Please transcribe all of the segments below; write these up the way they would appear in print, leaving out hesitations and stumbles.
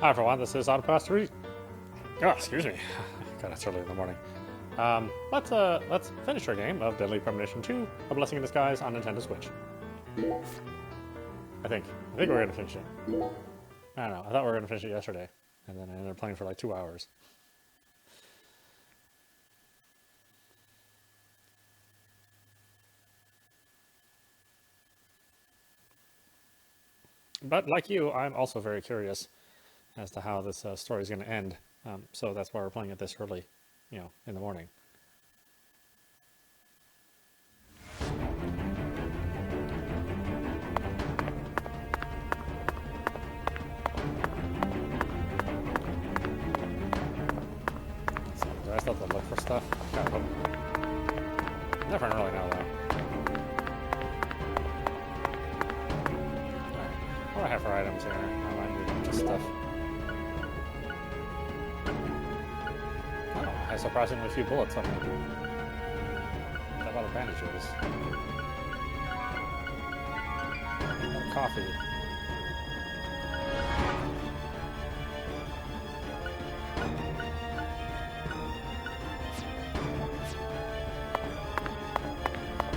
Hi everyone, this is audap. Oh, excuse me. God, it's early in the morning. Let's finish our game of Deadly Premonition 2, A Blessing in Disguise on Nintendo Switch. I think we're gonna finish it. I don't know. I thought we were gonna finish it yesterday, and then I ended up playing for like 2 hours. But like you, I'm also very curious as to how this story is going to end. So that's why we're playing it this early, in the morning. So do I still have to look for stuff? Kind of. Never really know though. What do I have for items here? I might need a bunch of stuff. Oh, I have surprisingly few bullets on me. A lot of bandages. Coffee.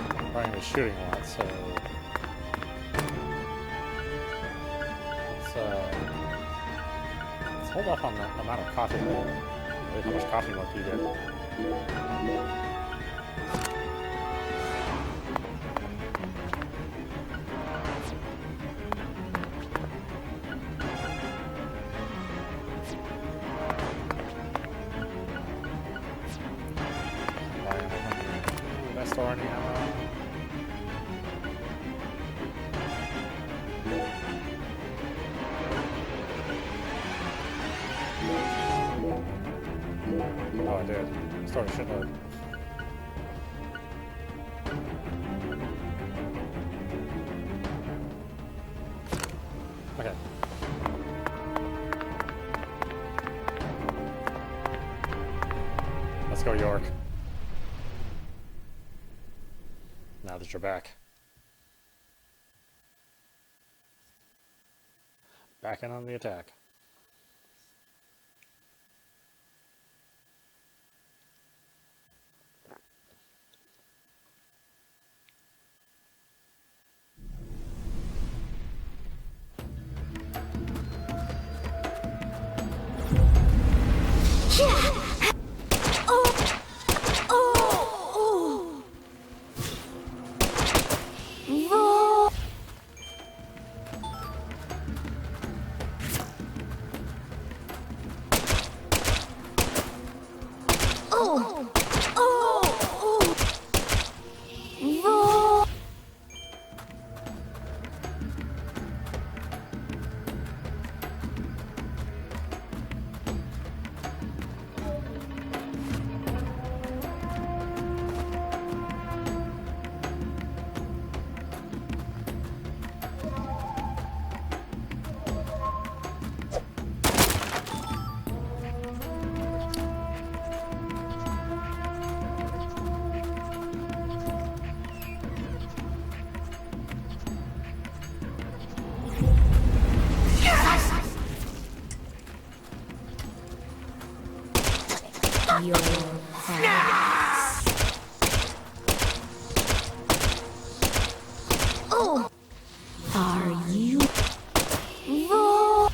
I'm probably going to be shooting a lot, so... Let's hold off on the amount of coffee. How much coffee milk you get? Did I store any ammo? Oh, I did. I stored a shitload. Okay. Let's go, York. Now that you're back. Back in on the attack. Your hands. Oh, are you? Roll.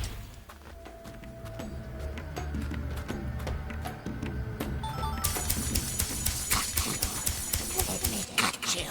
Let me cut you.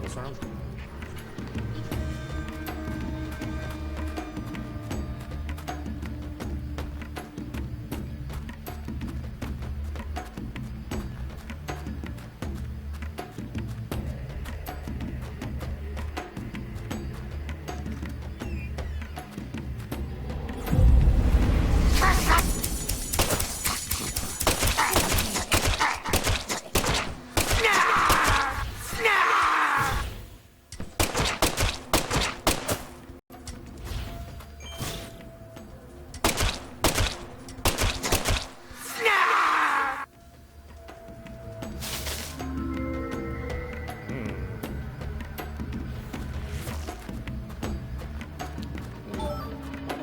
in this room.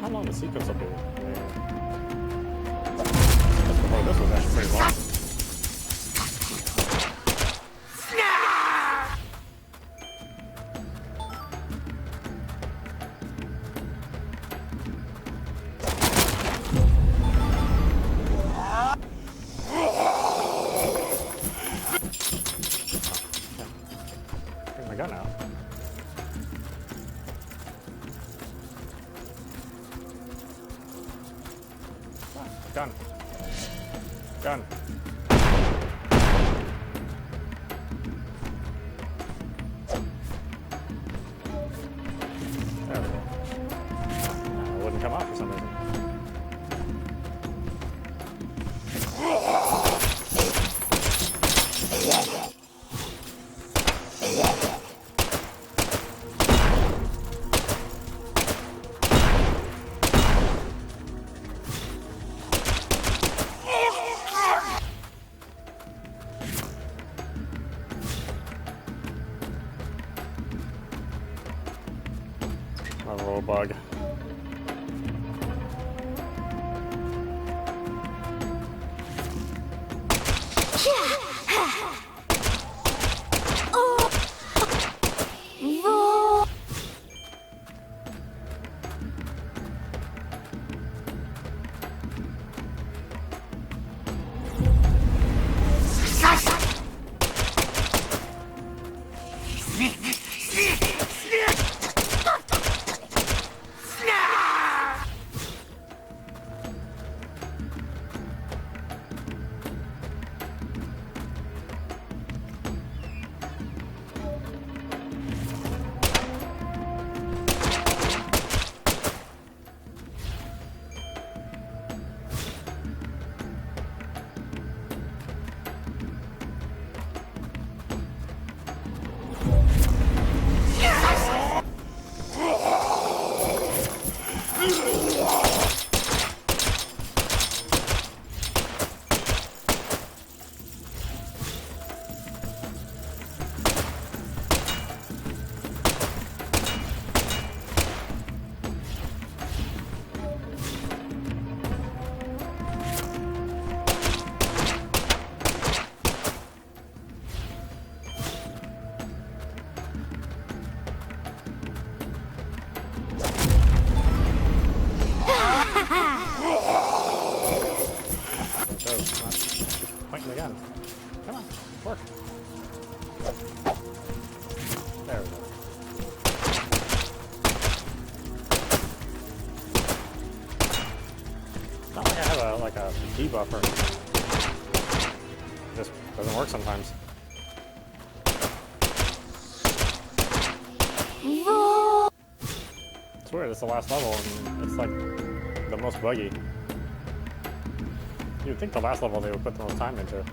How long the sequence will be? I mean, just before this was actually pretty long. Bring my gun out. Gun. Gun. There we go. It wouldn't come out for some reason. A little bug. Pointing again. Come on, work. There we go. It's not like I have a debuff or anything. It just doesn't work sometimes. It's weird, it's the last level and it's like the most buggy. You'd think the last level they would put the most time into.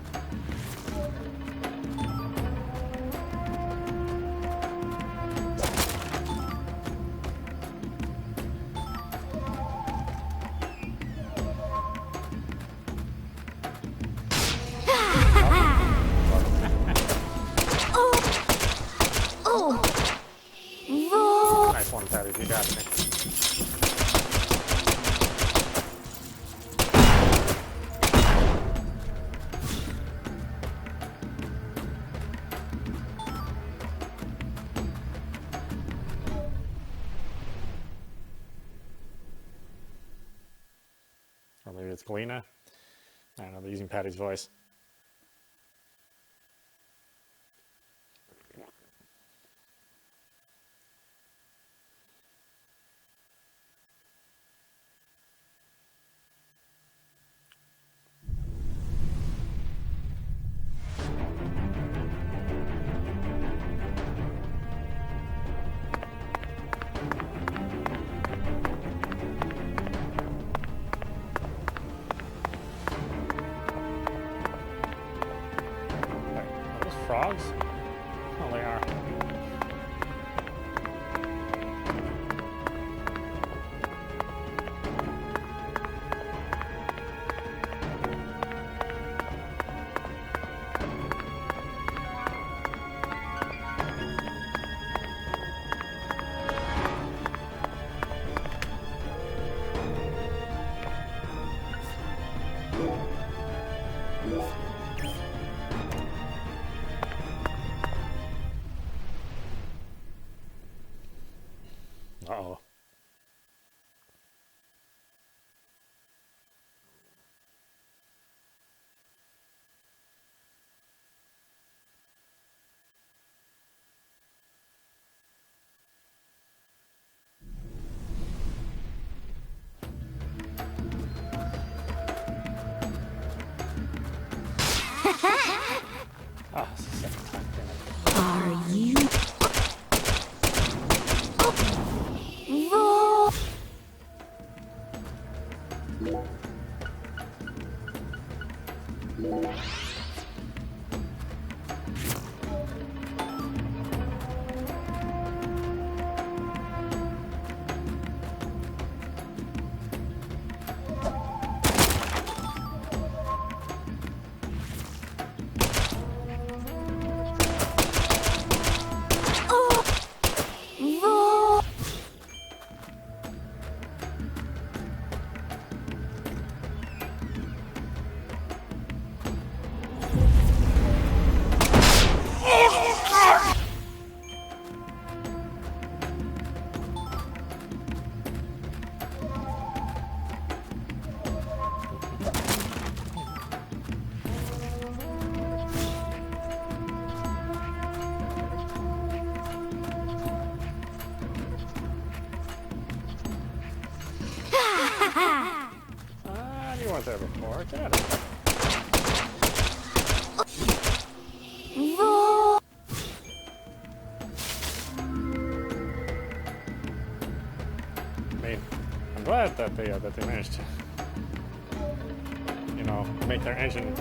Nice one, Patty, you got me. Or maybe it's Galena. I don't know, they're using Patty's voice. Uh-oh. Ah, it's the second time, damn it. Are you Roll. Roll. You weren't there before. Get out of here. Roll. I mean, I'm glad that they managed to, you know, make their engine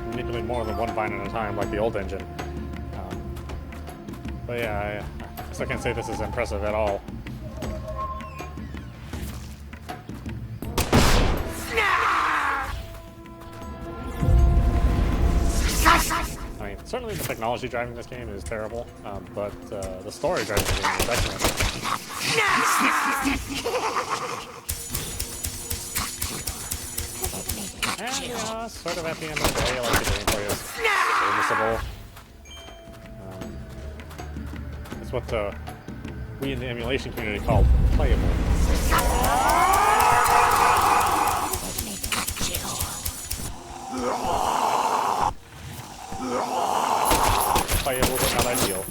manipulate more than one vine at a time, like the old engine. But yeah, I still can't say this is impressive at all. I mean, certainly the technology driving this game is terrible, but the story driving the game is excellent. And yeah, sort of at the end of the day, like the gameplay is serviceable. It's what we in the emulation community call playable. Playable, but not ideal.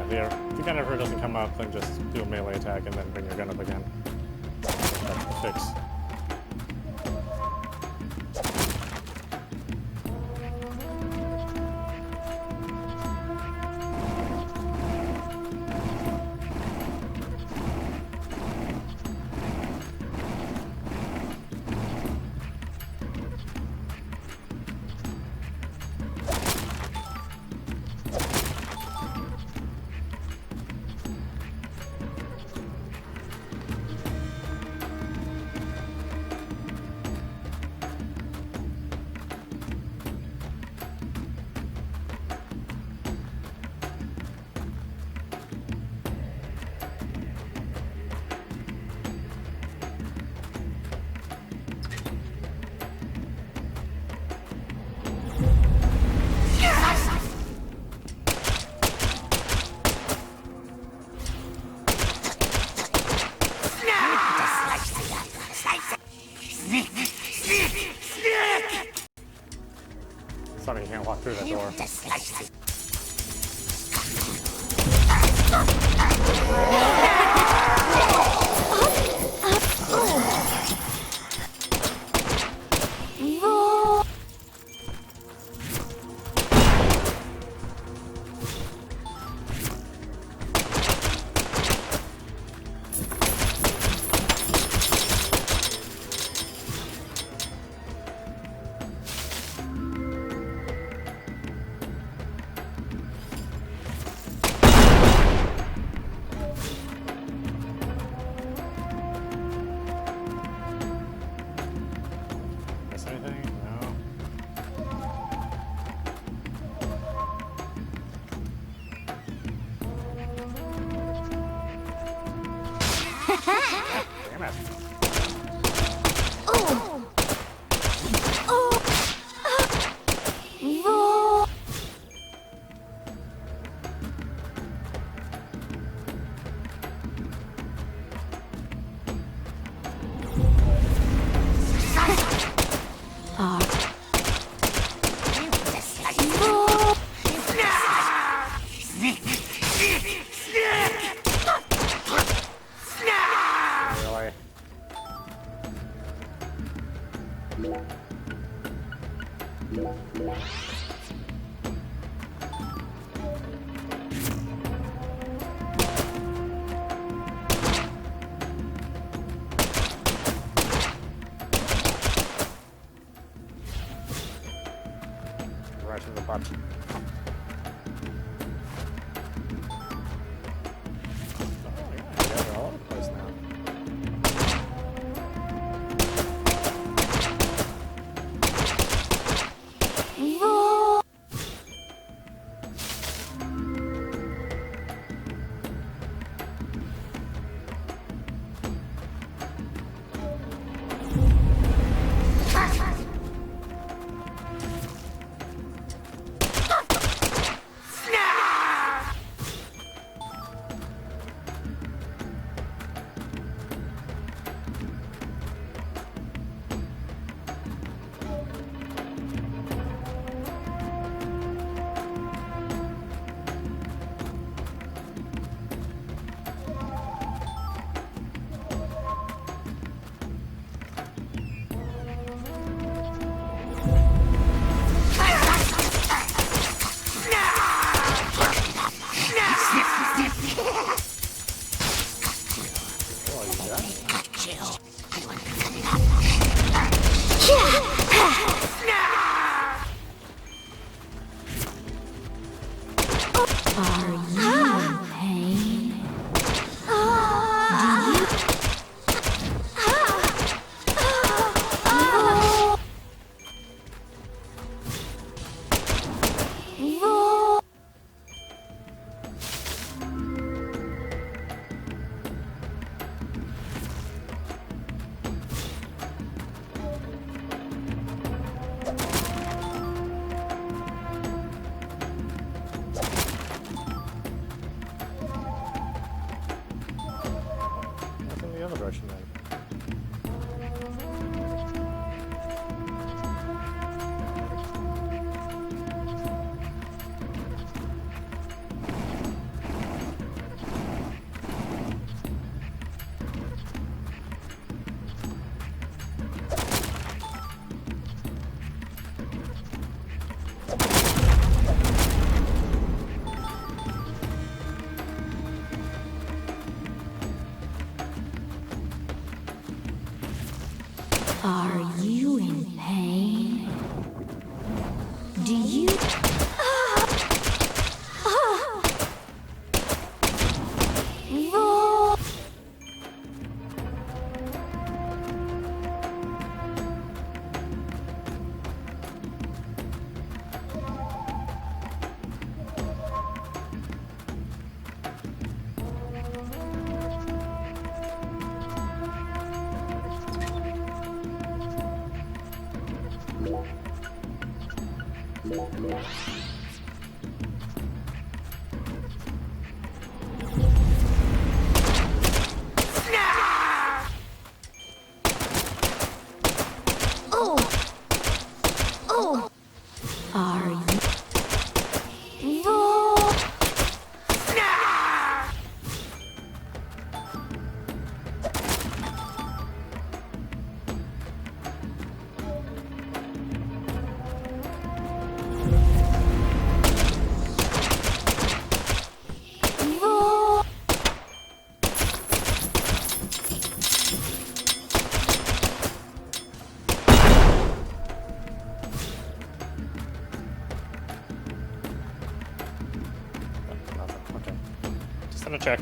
If the gun ever doesn't come up, then just do a melee attack and then bring your gun up again. That's the fix. Sorry, you can't walk through that door. Roll. Damn it. Roll. Really? Right in the butt. Oh yeah, you guys are all over the place now. Roll. Oh, you got? Are you in pain? Roll. What's in the other direction then? Are you in pain? Do you? Roll. Are you? Roll. Roll. Nothing. Okay. Just gonna check.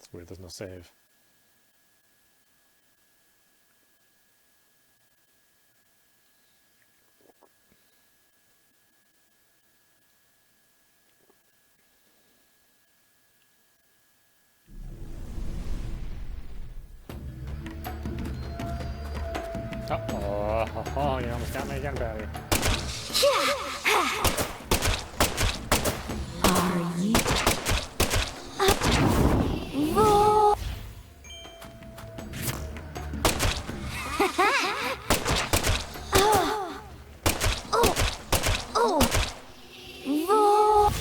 It's weird, there's no save. Oh, you almost got me again, Patty. Are you Roar? Oh. Roar.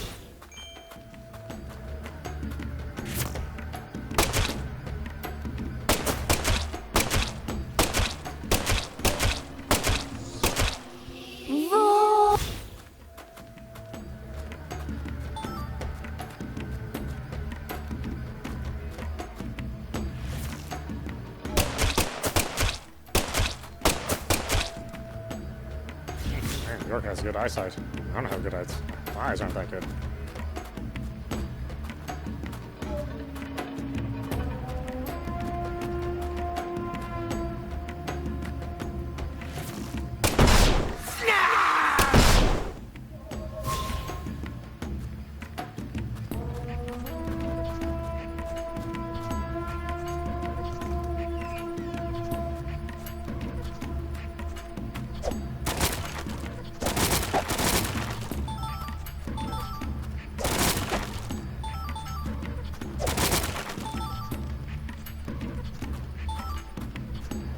Roar. Man, York has good eyesight. I don't have good eyes. My eyes aren't that good.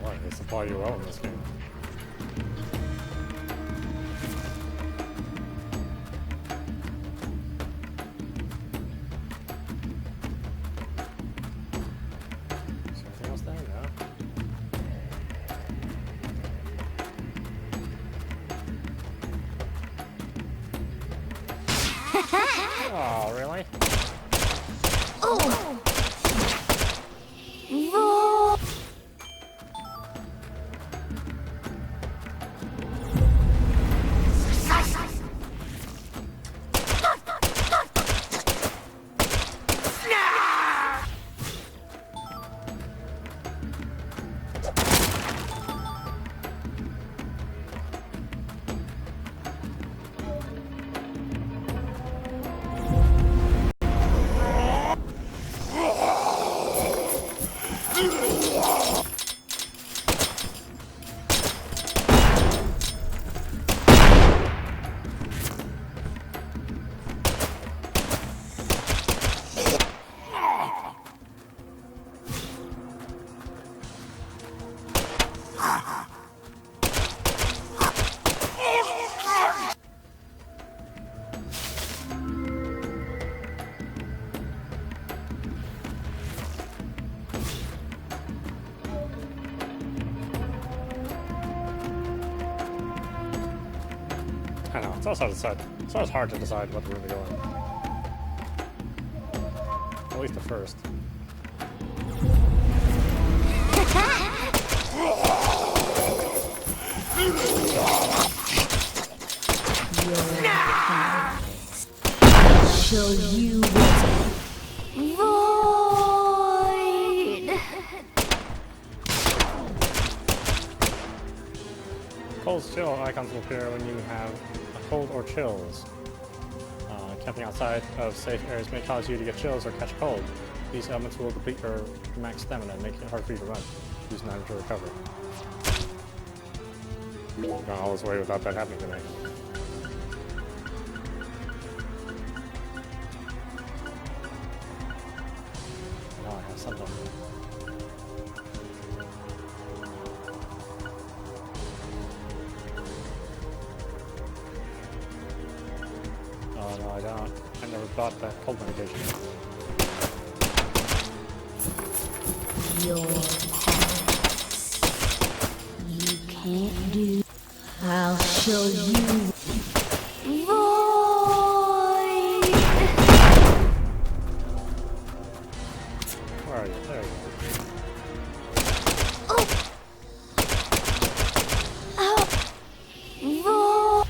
Boy, they supply you well in this game. Is there anything else there? No. Oh, really? Oh. Roar. I know, it's also hard to decide what room to go in. At least the first. Show you void. Cold's chill icons will appear when you have a cold or chills. Camping outside of safe areas may cause you to get chills or catch a cold. These elements will deplete your max stamina and make it hard for you to run. Use an item to recover. I've gone all this way without that happening to me. Now I have something. Oh no, I don't. I never bought that cold medication. Your past. You can't do. I'll show you void. Where are you? There you go. Oh. Void.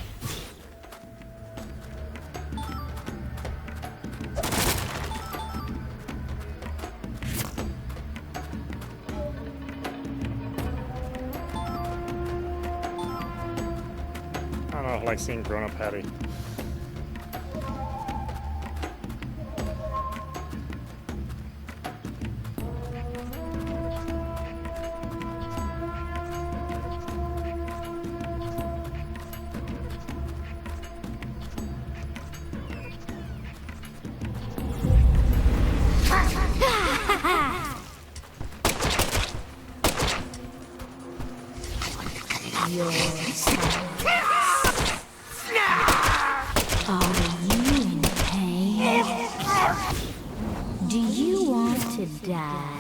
like seeing grown-up Patty. Your Are you in pain? Do you want to die?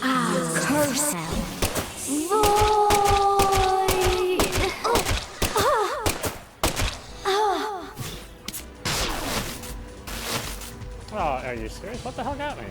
I'll curse hell. Void! Oh, are you serious? What the hell got me?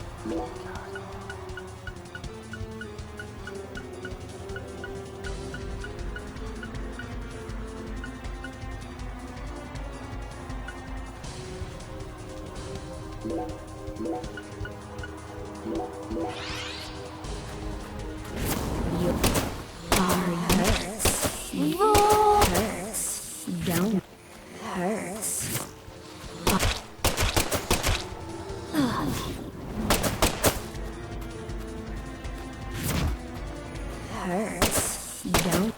Your body hurts. Hurts. Don't hurts. Hurts. Don't.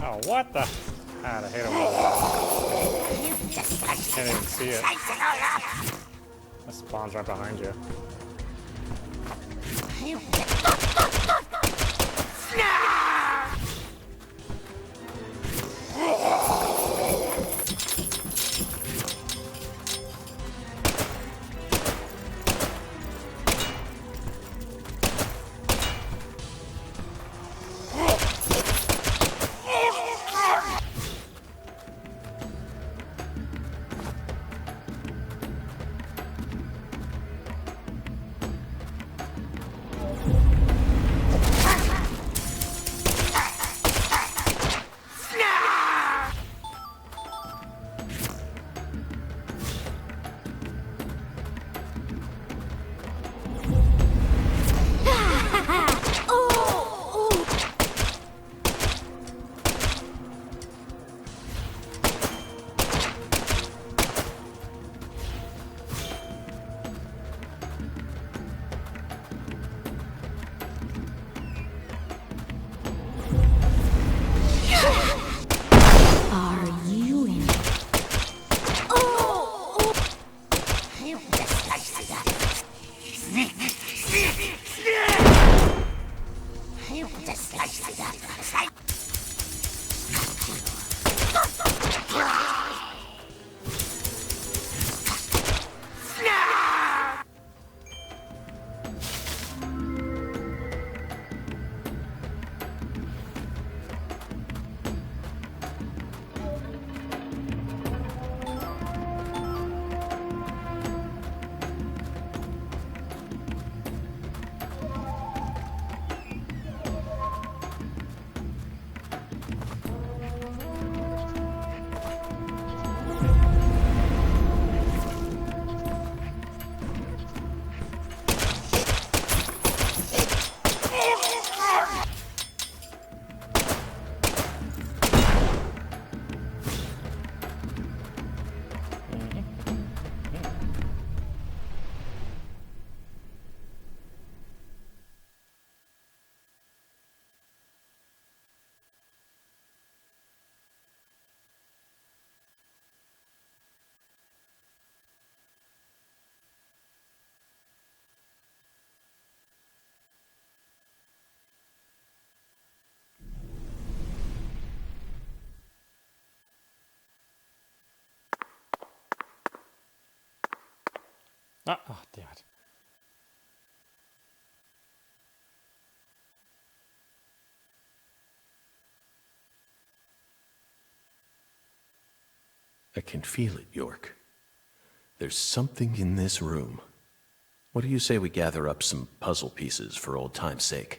Oh, what the? God, I hate it. Can't even see it. That spawns right behind you. Are you in? Ah, oh, damn it. I can feel it, York. There's something in this room. What do you say we gather up some puzzle pieces for old time's sake?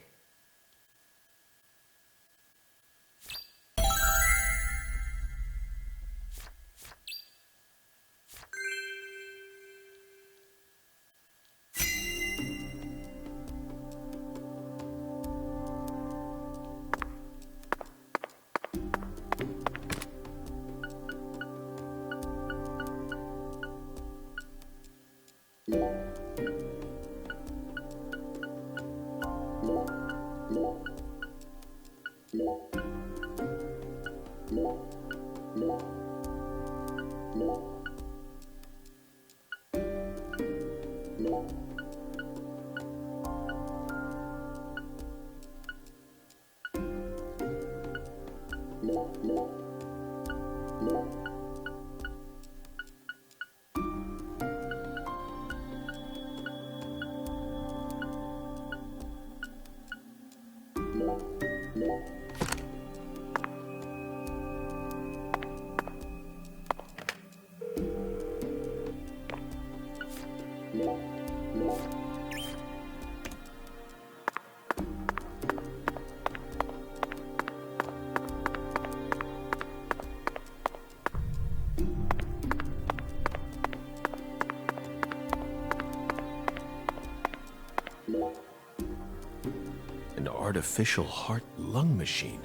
An artificial heart-lung machine.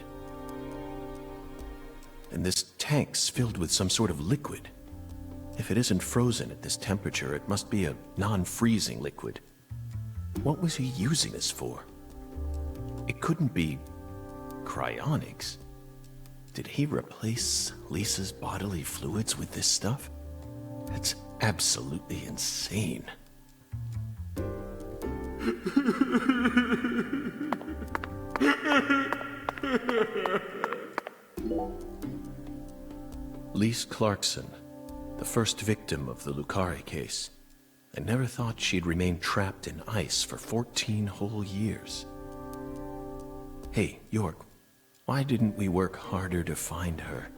And this tank's filled with some sort of liquid. If it isn't frozen at this temperature, it must be a non-freezing liquid. What was he using this for? It couldn't be cryonics. Did he replace Lisa's bodily fluids with this stuff? That's absolutely insane. Lise Clarkson, the first victim of the Carré case. I never thought she'd remain trapped in ice for 14 whole years. Hey, York, why didn't we work harder to find her?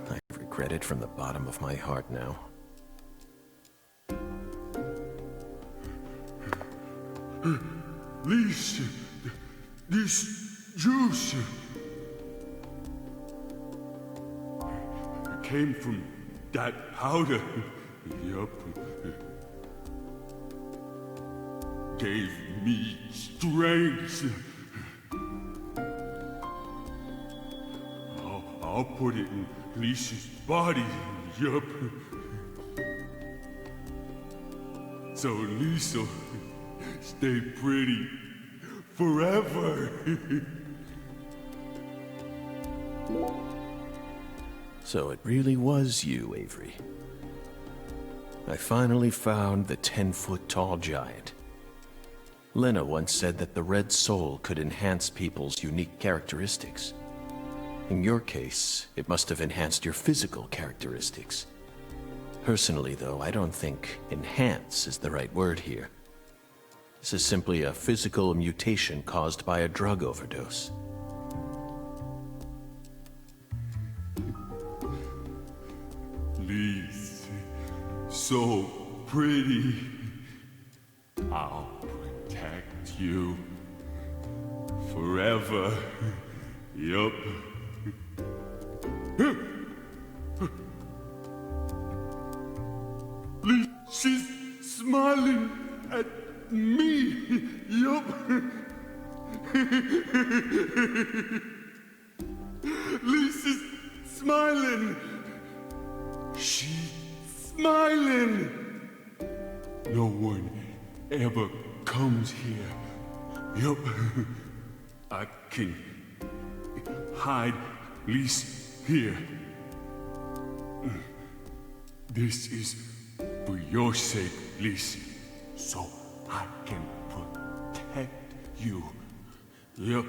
I regret it from the bottom of my heart now. Lise, this juice came from that powder. Yup. Gave me strength. I'll put it in Lisa's body. Yup. So Lisa stay pretty forever. So it really was you, Avery. I finally found the 10-foot-tall giant. Lena once said that the red soul could enhance people's unique characteristics. In your case, it must have enhanced your physical characteristics. Personally, though, I don't think enhance is the right word here. This is simply a physical mutation caused by a drug overdose. Lise, so pretty. I'll protect you forever. Yup. Lise, she's smiling at me. Yup. Lisa's smiling. She's smiling. No one ever comes here. Yup. I can hide Lisa here. This is for your sake, Lisa, so I can protect you. Yup.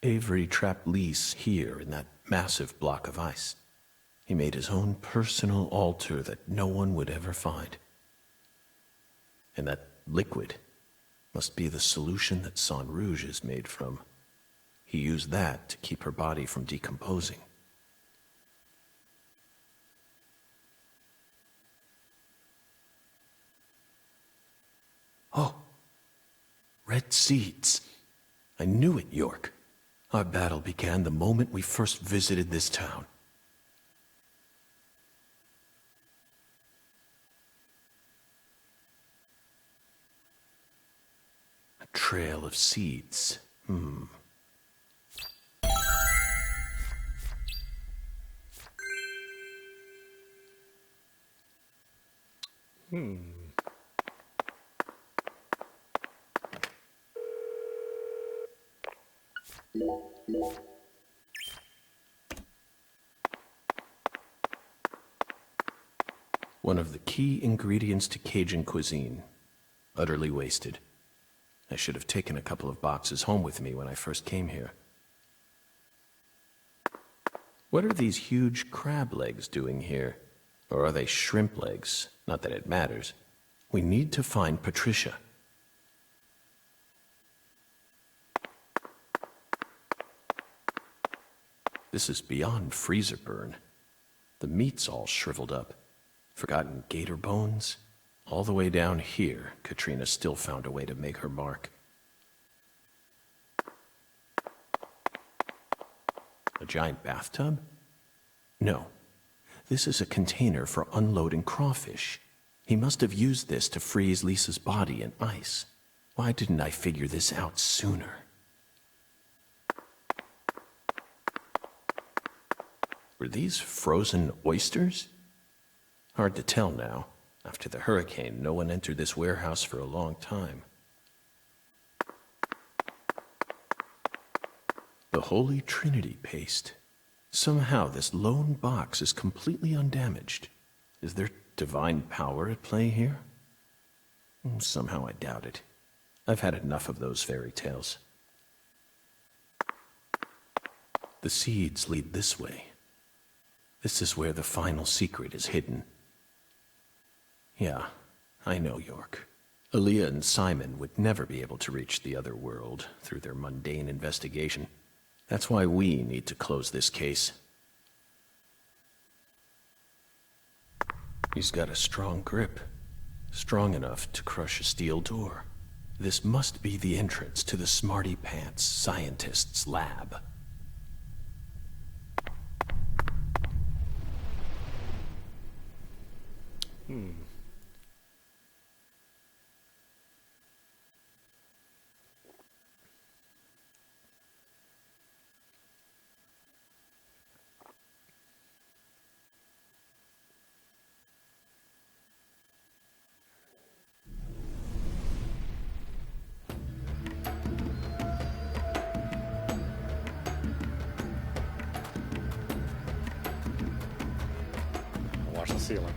Avery trapped Lise here in that massive block of ice. He made his own personal altar that no one would ever find. And that liquid must be the solution that Sang Rouge is made from. He used that to keep her body from decomposing. Oh, red seeds. I knew it, York. Our battle began the moment we first visited this town. A trail of seeds. One of the key ingredients to Cajun cuisine. Utterly wasted. I should have taken a couple of boxes home with me when I first came here. What are these huge crab legs doing here? Or are they shrimp legs? Not that it matters. We need to find Patricia. This is beyond freezer burn. The meat's all shriveled up. Forgotten gator bones. All the way down here, Katrina still found a way to make her mark. A giant bathtub? No. This is a container for unloading crawfish. He must have used this to freeze Lisa's body in ice. Why didn't I figure this out sooner? Were these frozen oysters? Hard to tell now. After the hurricane, no one entered this warehouse for a long time. The Holy Trinity paste. Somehow this lone box is completely undamaged. Is there divine power at play here? Somehow I doubt it. I've had enough of those fairy tales. The seeds lead this way. This is where the final secret is hidden. Yeah, I know, York. Aaliyah and Simon would never be able to reach the other world through their mundane investigation. That's why we need to close this case. He's got a strong grip, strong enough to crush a steel door. This must be the entrance to the Smarty Pants scientist's lab. Watch the ceiling.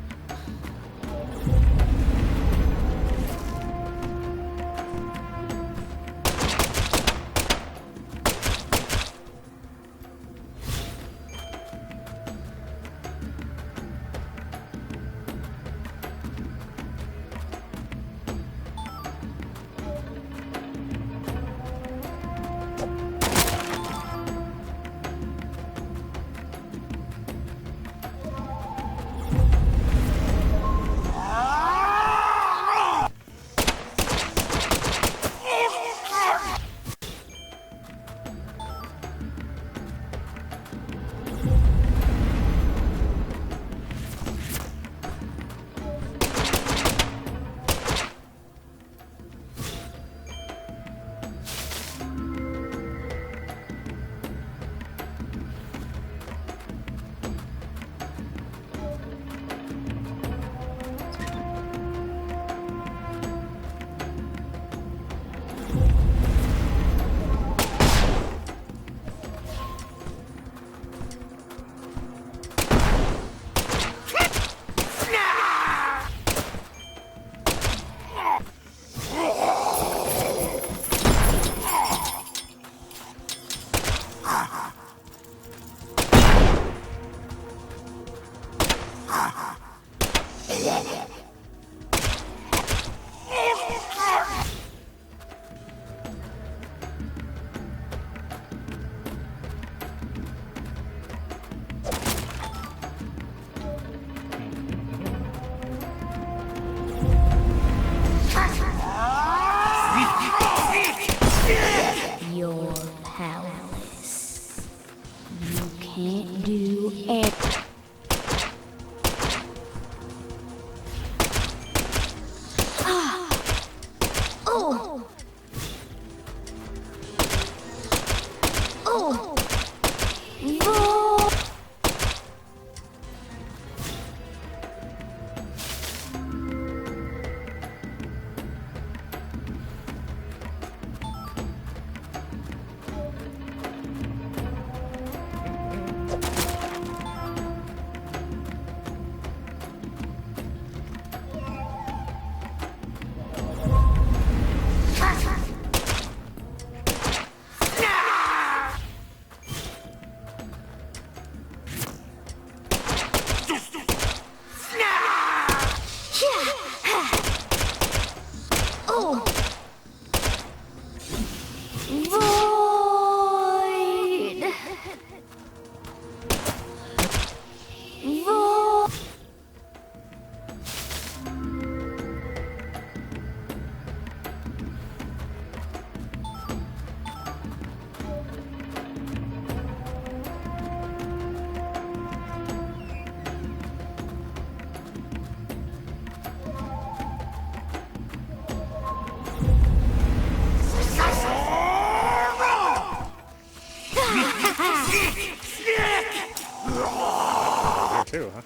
too, huh?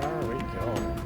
Where are we going?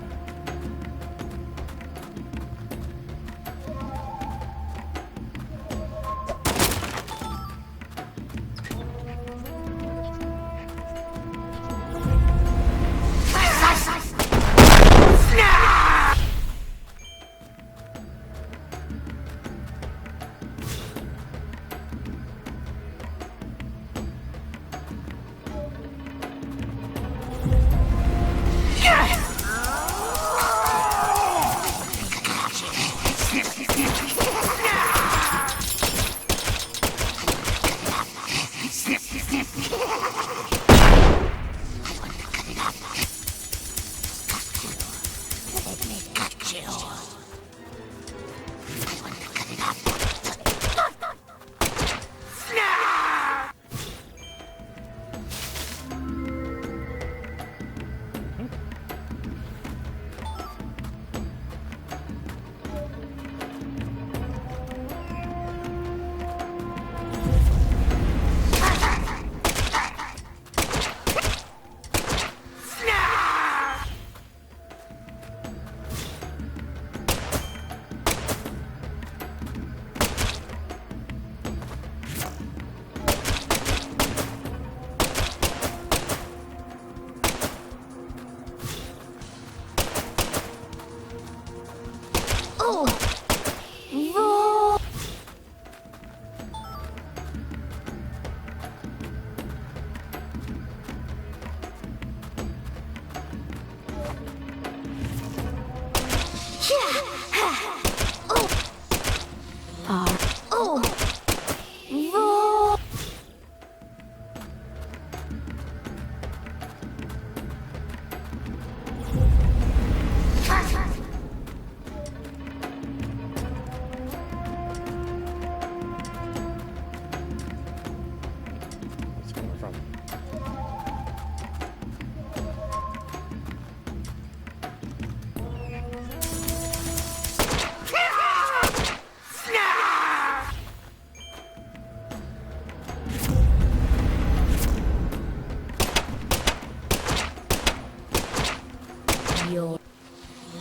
It's coming from.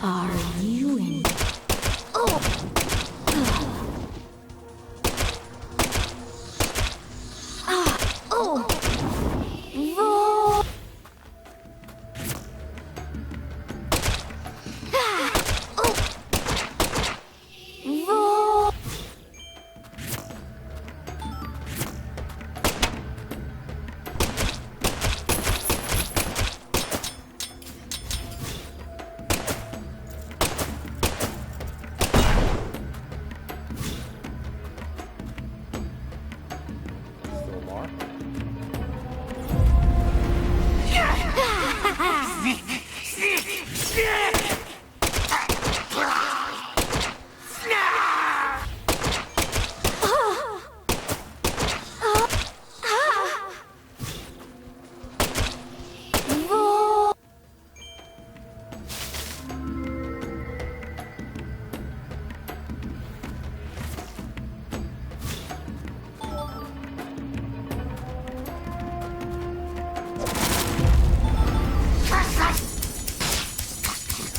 Are you in? Still more?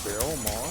Still more?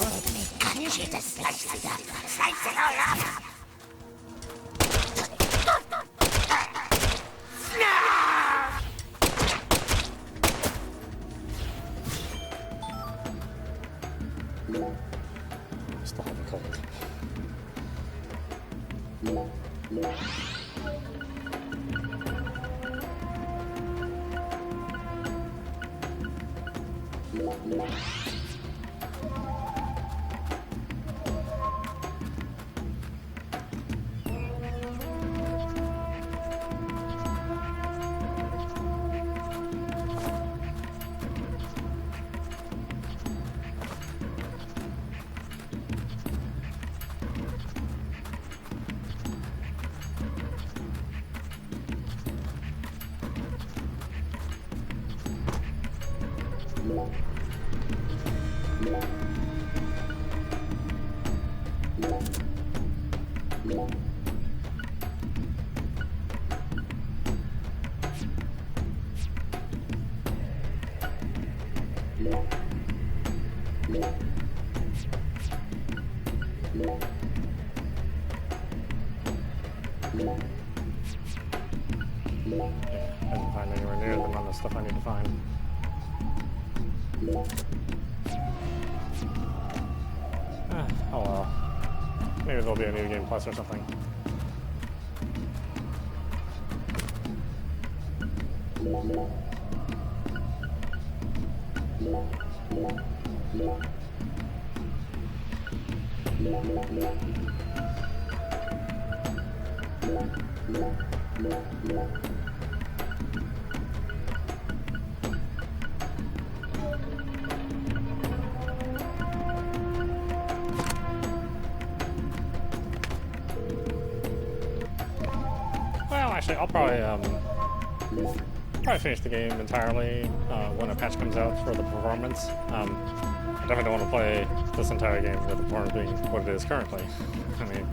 I didn't find anywhere near the amount of stuff I need to find. Oh well. Maybe there'll be a new game plus or something. Well, actually, I'll probably finish the game entirely when a patch comes out for the performance. I definitely don't want to play this entire game with the performance being what it is currently. I mean,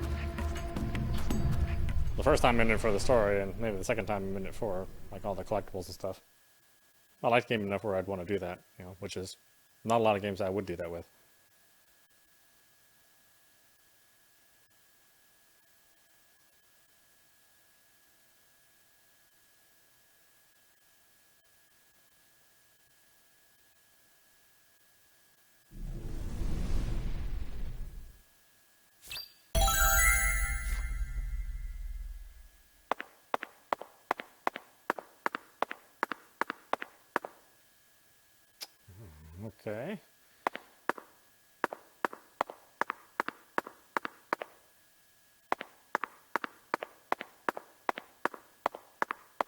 the first time I'm in it for the story, and maybe the second time I'm in it for like all the collectibles and stuff. I like the game enough where I'd want to do that, you know, which is not a lot of games I would do that with. Okay.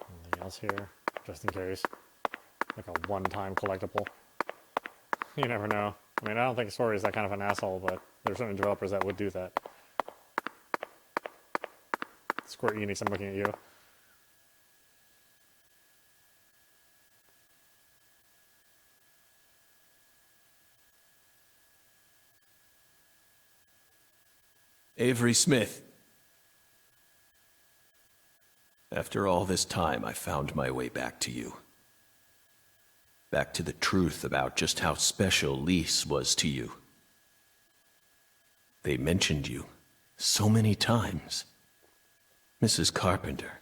Anything else here? Just in case. Like a one-time collectible. You never know. I mean, I don't think Story is that kind of an asshole, but there's certain developers that would do that. Square Enix, I'm looking at you. Avery Smith. After all this time, I found my way back to you. Back to the truth about just how special Lise was to you. They mentioned you so many times. Mrs. Carpenter,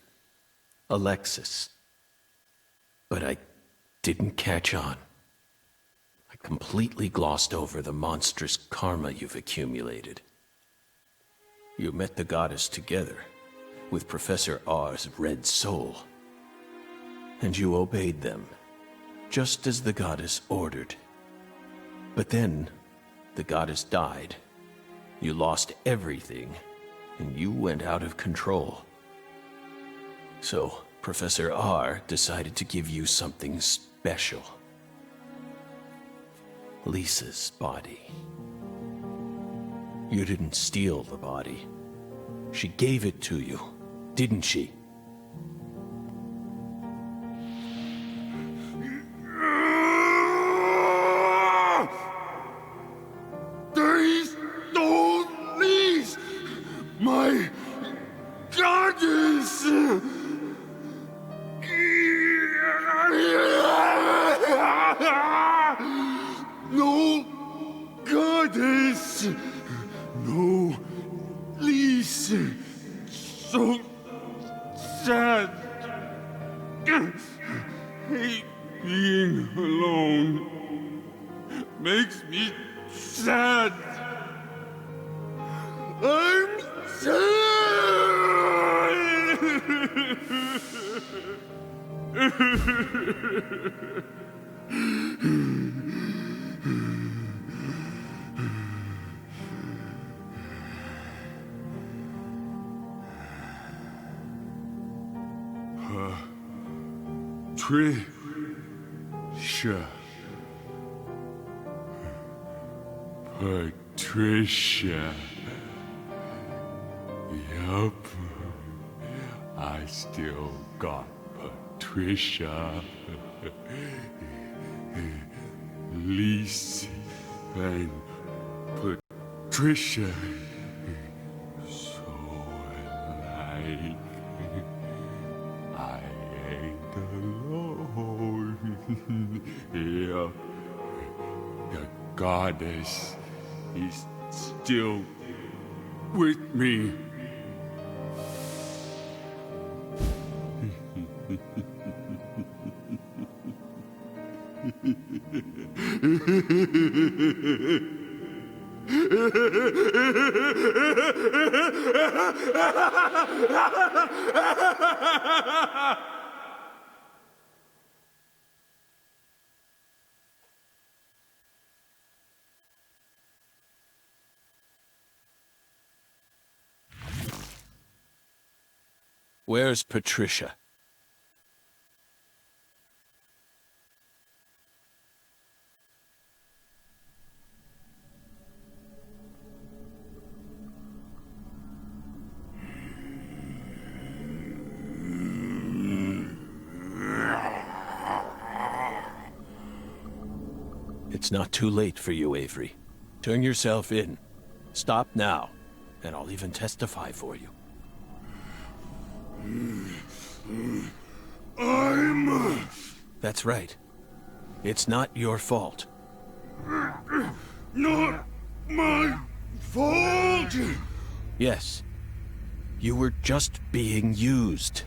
Alexis. But I didn't catch on. I completely glossed over the monstrous karma you've accumulated. You met the goddess together with Professor R's red soul. And you obeyed them, just as the goddess ordered. But then, the goddess died. You lost everything, and you went out of control. So, Professor R decided to give you something special. Lisa's body. You didn't steal the body. She gave it to you, didn't she? They stole Lise, my goddess! No goddess! No Lise! So sad! Hate being alone. Makes me sad. I'm sad! Patricia. Patricia. Yup. I still got Patricia. Lise and Patricia. So alike. I ain't alone. Yeah. The goddess is still with me. Where's Patricia? It's not too late for you, Avery. Turn yourself in. Stop now, and I'll even testify for you. That's right. It's not your fault. Not my fault! Yes. You were just being used.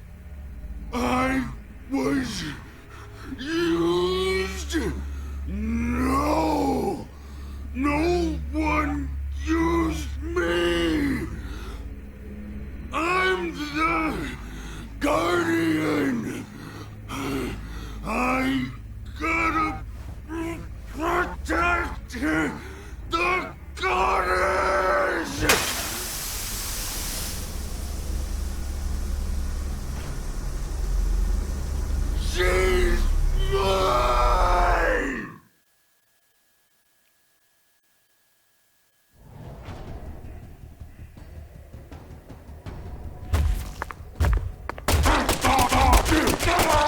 I was used? No! No one used me! I'm the Guardian! I gotta protect the goddess! She's mine!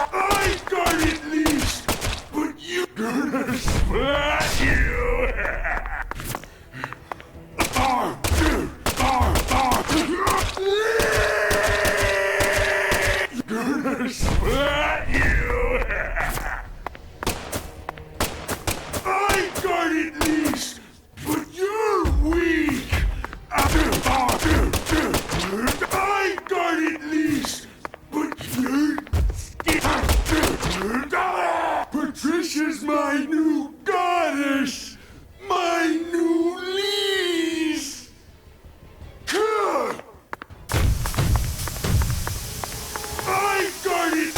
I got it least, but you're gonna splat you! Gonna splat you! I got it least, but you're weak! I got it least, but you're Patricia's my new goddess! My new lease! I got it!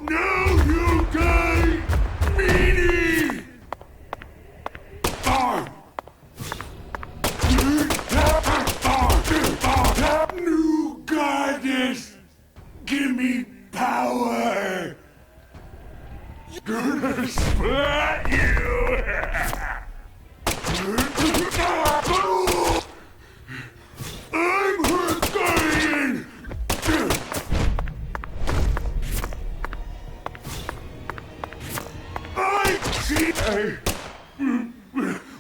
Now you die, meanie! New goddess! Give me power! Gonna splat you! I'm her guardian! I see.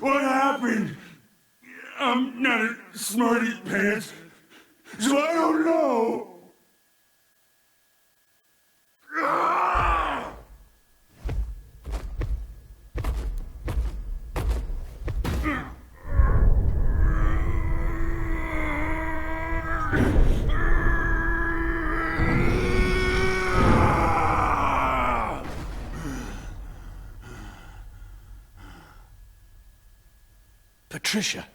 What happened? I'm not a smarty pants, so I don't know. Patricia.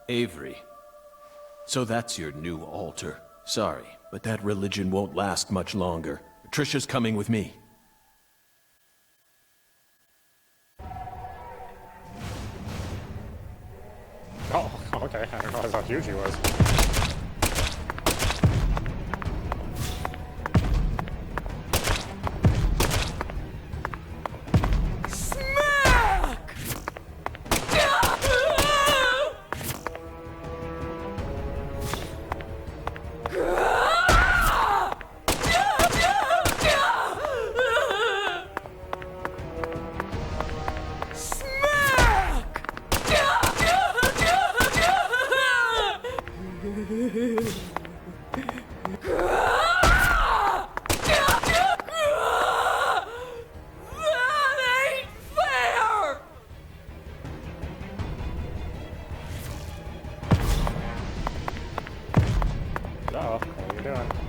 Avery. So that's your new altar. Sorry, but that religion won't last much longer. Patricia's coming with me. Oh, okay. I didn't realize how huge he was. Uh-oh, what are you doing?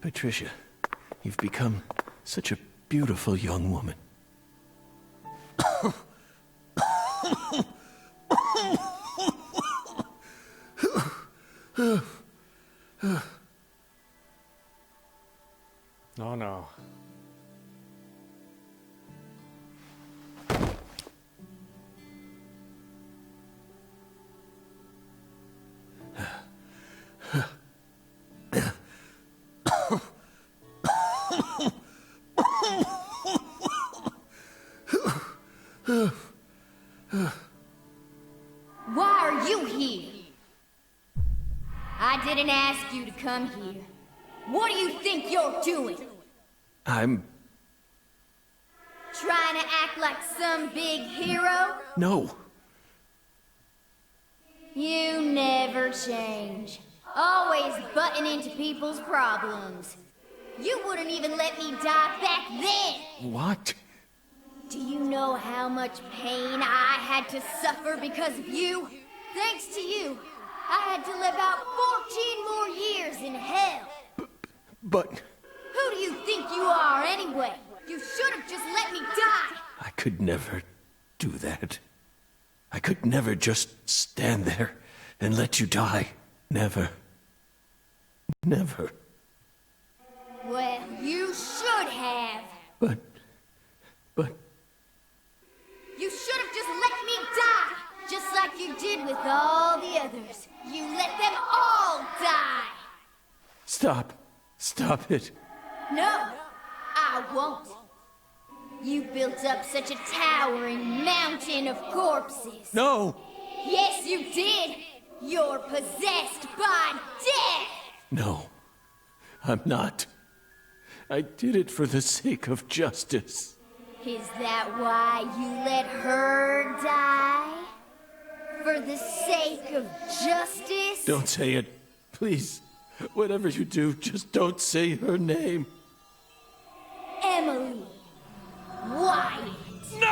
Patricia, you've become such a beautiful young woman. Oh no. didn't ask you to come here. What do you think you're doing? I'm... Trying to act like some big hero? No. You never change. Always butting into people's problems. You wouldn't even let me die back then! What? Do you know how much pain I had to suffer because of you? Thanks to you, I had to live out 14 more years in hell. But... Who do you think you are anyway? You should have just let me die! I could never do that. I could never just stand there and let you die. Never. Never. Well, you should have. But... You should have just let me die! Just like you did with all the others. You let them all die! Stop. Stop it. No, I won't. You built up such a towering mountain of corpses. No! Yes, you did! You're possessed by death! No. I'm not. I did it for the sake of justice. Is that why you let her die? For the sake of justice? Don't say it. Please. Whatever you do, just don't say her name. Emily Wyatt. No!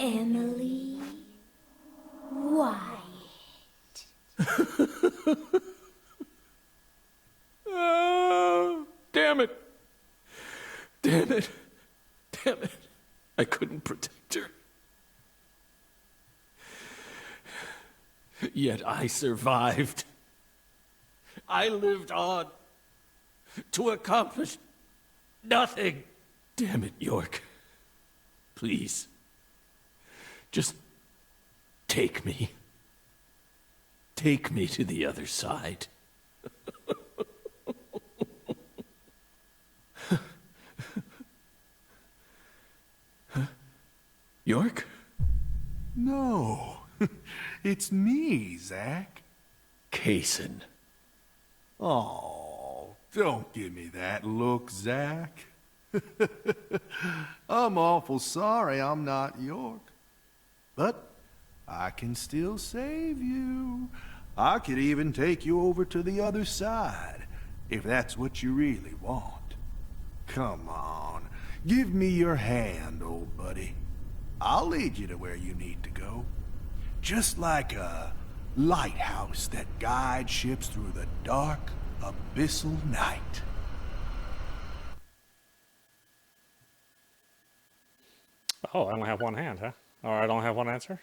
Emily Wyatt. Oh, damn it. Damn it. Damn it. I couldn't protect her. Yet I survived. I lived on to accomplish nothing. Damn it, York. Please. Just take me. Take me to the other side. York? No. It's me, Zach. Kaysen. Oh, don't give me that look, Zach. I'm awful sorry I'm not York. But I can still save you. I could even take you over to the other side, if that's what you really want. Come on, give me your hand, old buddy. I'll lead you to where you need to go. Just like a lighthouse that guides ships through the dark, abyssal night. Oh, I only have one hand, huh? Or I don't have one answer?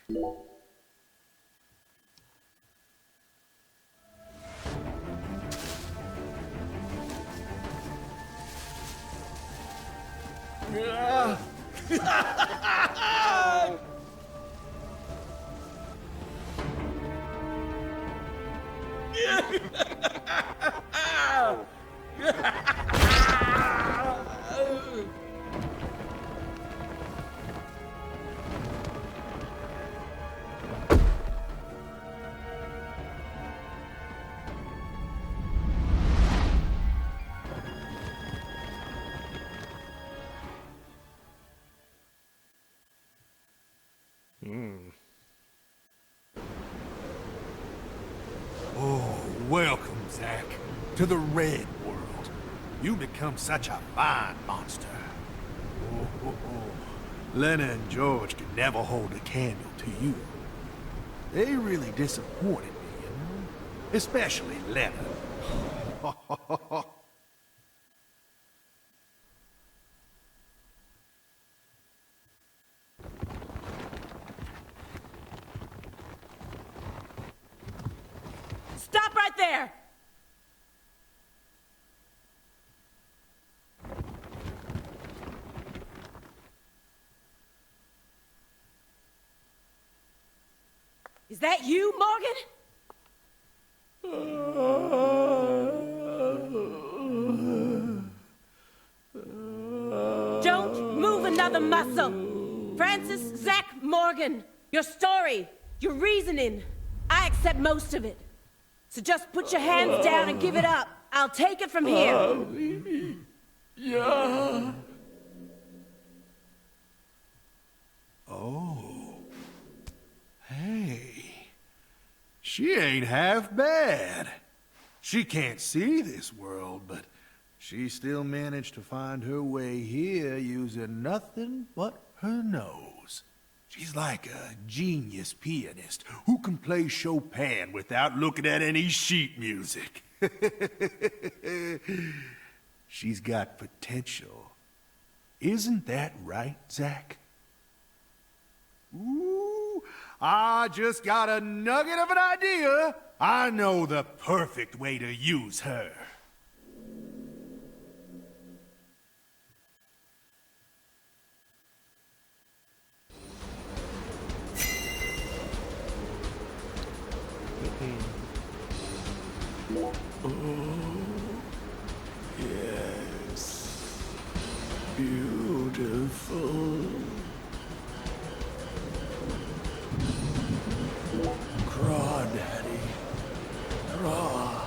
Oh, welcome, Zach, to the Red World. You become such a fine monster. Oh. Lena and George could never hold a candle to you. They really disappointed me, you know? Especially Lena. Stop right there! Is that you, Morgan? Don't move another muscle. Francis Zach Morgan, your story, your reasoning. I I accept most of it. So just put your hands down and give it up. I'll take it from here. Yeah. Oh. Hey. She ain't half bad. She can't see this world, but she still managed to find her way here using nothing but her nose. She's like a genius pianist who can play Chopin without looking at any sheet music. She's got potential. Isn't that right, Zach? Ooh, I just got a nugget of an idea. I know the perfect way to use her. Yes. Beautiful. Crawdaddy. Craw.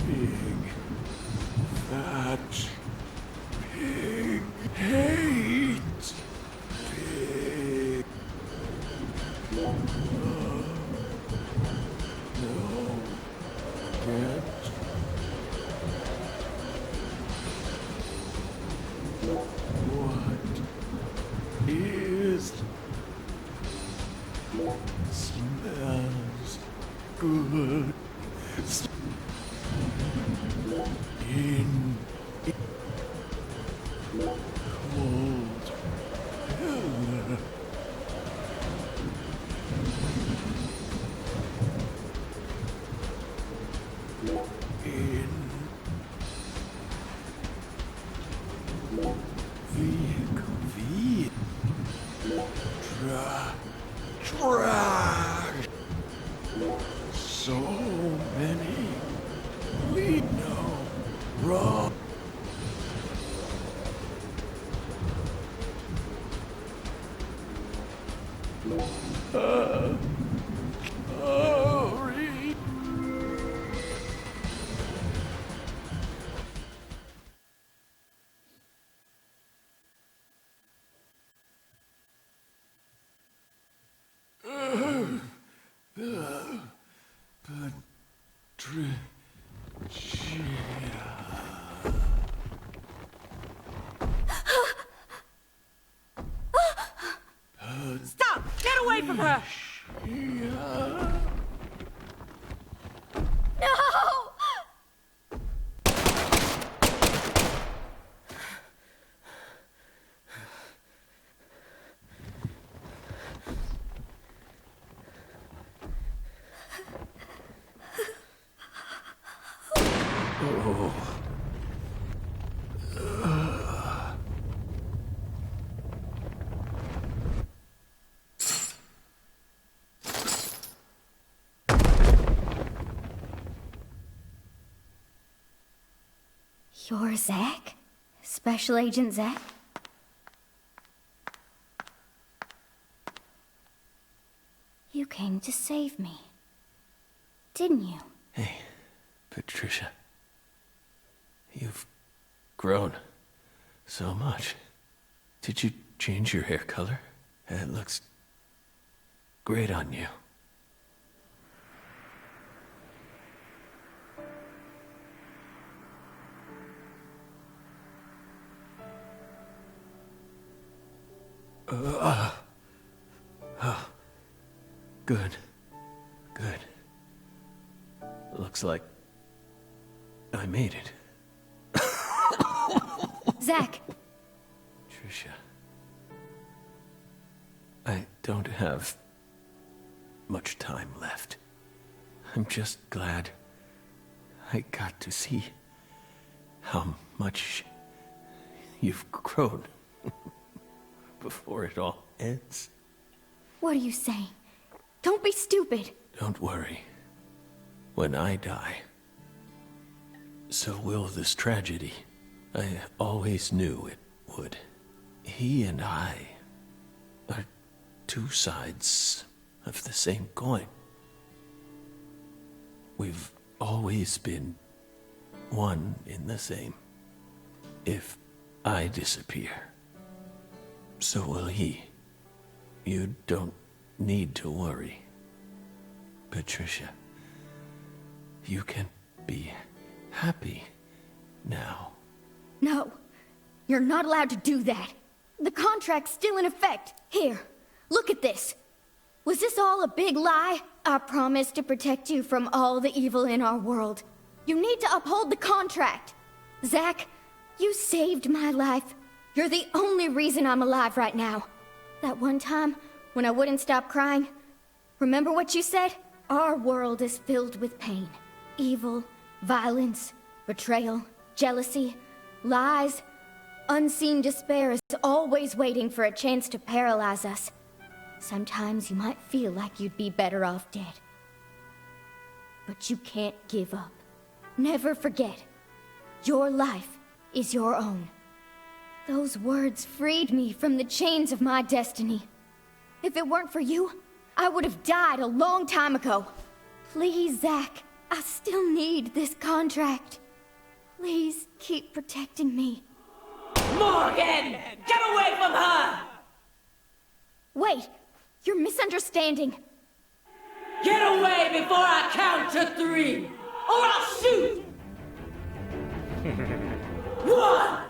Big. Fat. Pig. Hate. Pig. No. Get. What is smells good in cold pillar. In trash. So many we know wrong. Sorry. Stop! Get away from her! No! You're Zach? Special Agent Zach? You came to save me, didn't you? Hey, Patricia. You've grown so much. Did you change your hair color? It looks great on you. Good. Good. Looks like I made it. Zach! Tricia. I don't have much time left. I'm just glad I got to see how much you've grown before it all ends. What are you saying? Don't be stupid. Don't worry. When I die, so will this tragedy. I always knew it would. He and I are two sides of the same coin. We've always been one in the same. If I disappear, so will he. You don't need to worry. Patricia, you can be happy now. No, you're not allowed to do that. The contract's still in effect. Here, look at this. Was this all a big lie? I promised to protect you from all the evil in our world. You need to uphold the contract. Zack, you saved my life. You're the only reason I'm alive right now. That one time, when I wouldn't stop crying, remember what you said? Our world is filled with pain. Evil, violence, betrayal, jealousy, lies. Unseen despair is always waiting for a chance to paralyze us. Sometimes you might feel like you'd be better off dead. But you can't give up. Never forget. Your life is your own. Those words freed me from the chains of my destiny. If it weren't for you, I would have died a long time ago. Please, Zack, I still need this contract. Please keep protecting me. Morgan! Get away from her! Wait, you're misunderstanding. Get away before I count to 3, or I'll shoot! 1!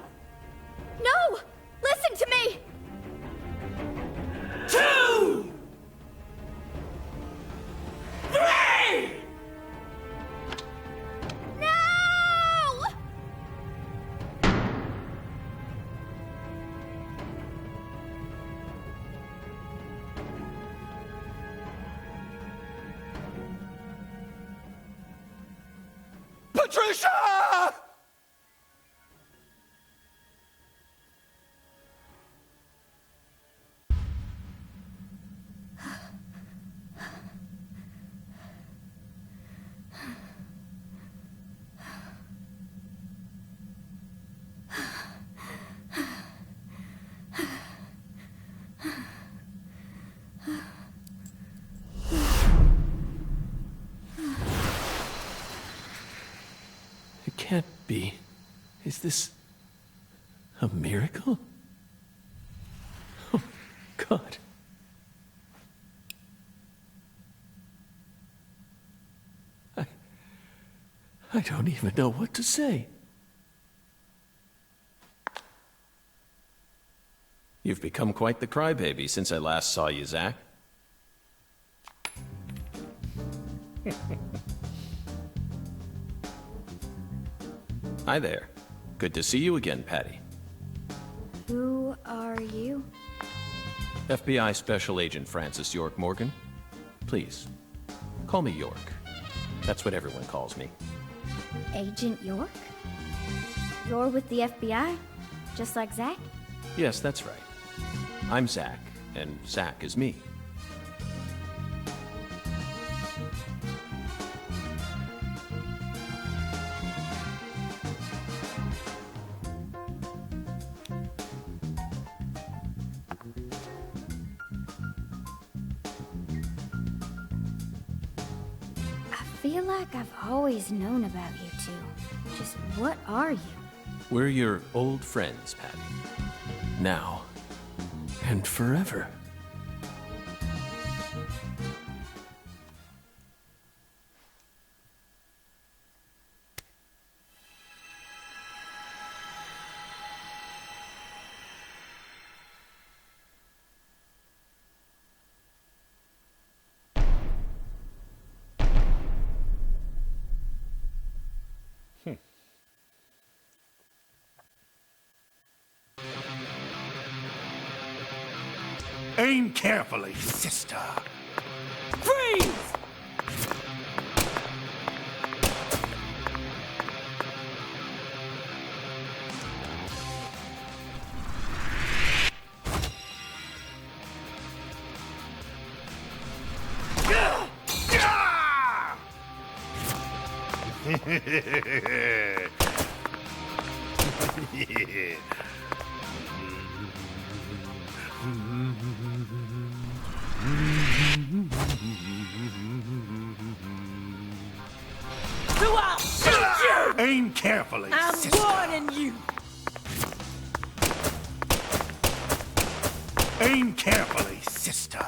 No! Listen to me! 2! 3! No! Patricia! It can't be. Is this a miracle? Oh, God. I don't even know what to say. You've become quite the crybaby since I last saw you, Zack. Hi there. Good to see you again, Patty. Who are you? FBI Special Agent Francis York Morgan. Please, call me York. That's what everyone calls me. Agent York? You're with the FBI? Just like Zack? Yes, that's right. I'm Zack, and Zack is me. I feel like I've always known about you two. Just what are you? We're your old friends, Patty. Now and forever. Aim carefully, sister. Freeze! Yeah. So I'll shoot you! Aim carefully, I'm sister. warning you! Aim carefully, sister.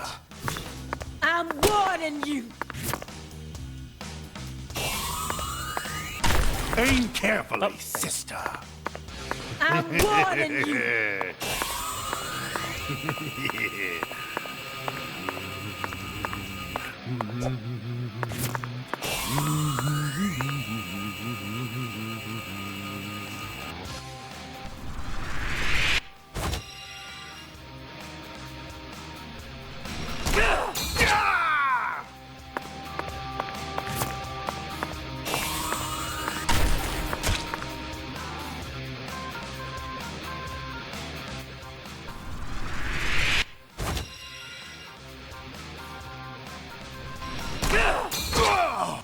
I'm warning you! Aim carefully, sister. I'm warning you!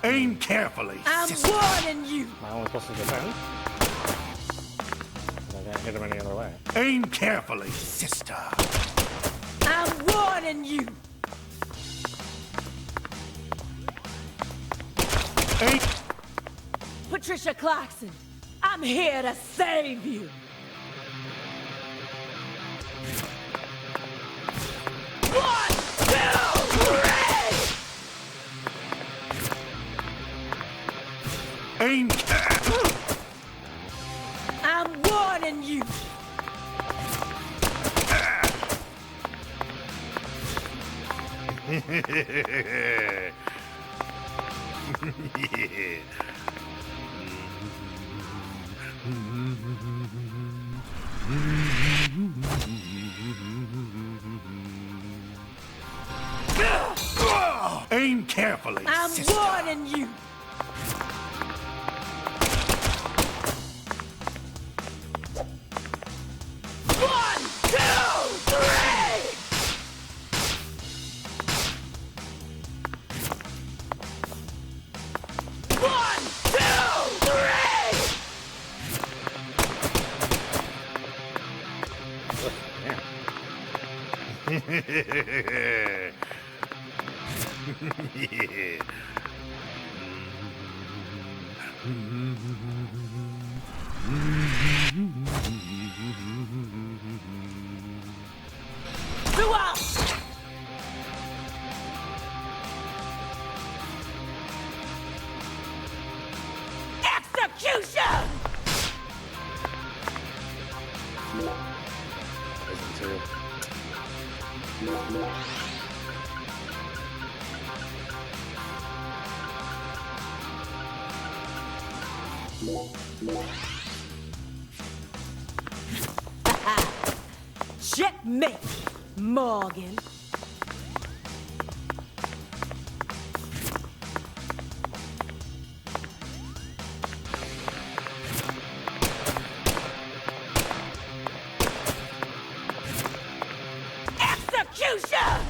Aim carefully, I'm sister. warning you! Am I only supposed to defend? I can't hit him any other way. Aim carefully, sister. I'm warning you! Aim. Patricia Clarkson, I'm here to save you! One, two, three! Aim. I'm warning you! Aim carefully, I'm sister. warning you! One, two, three! One, two, three! Who else? Execution! Poison too. Checkmate, Morgan. Execution!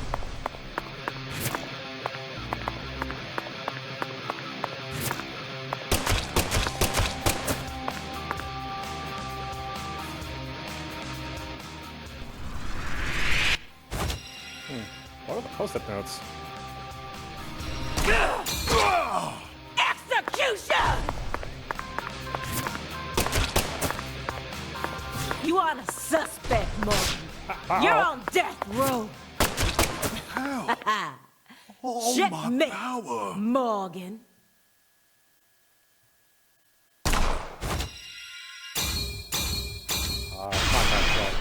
What are the post-it notes? Execution! You are the suspect, Morgan. You're on death row. All my Checkmate, power. Morgan. Contact check.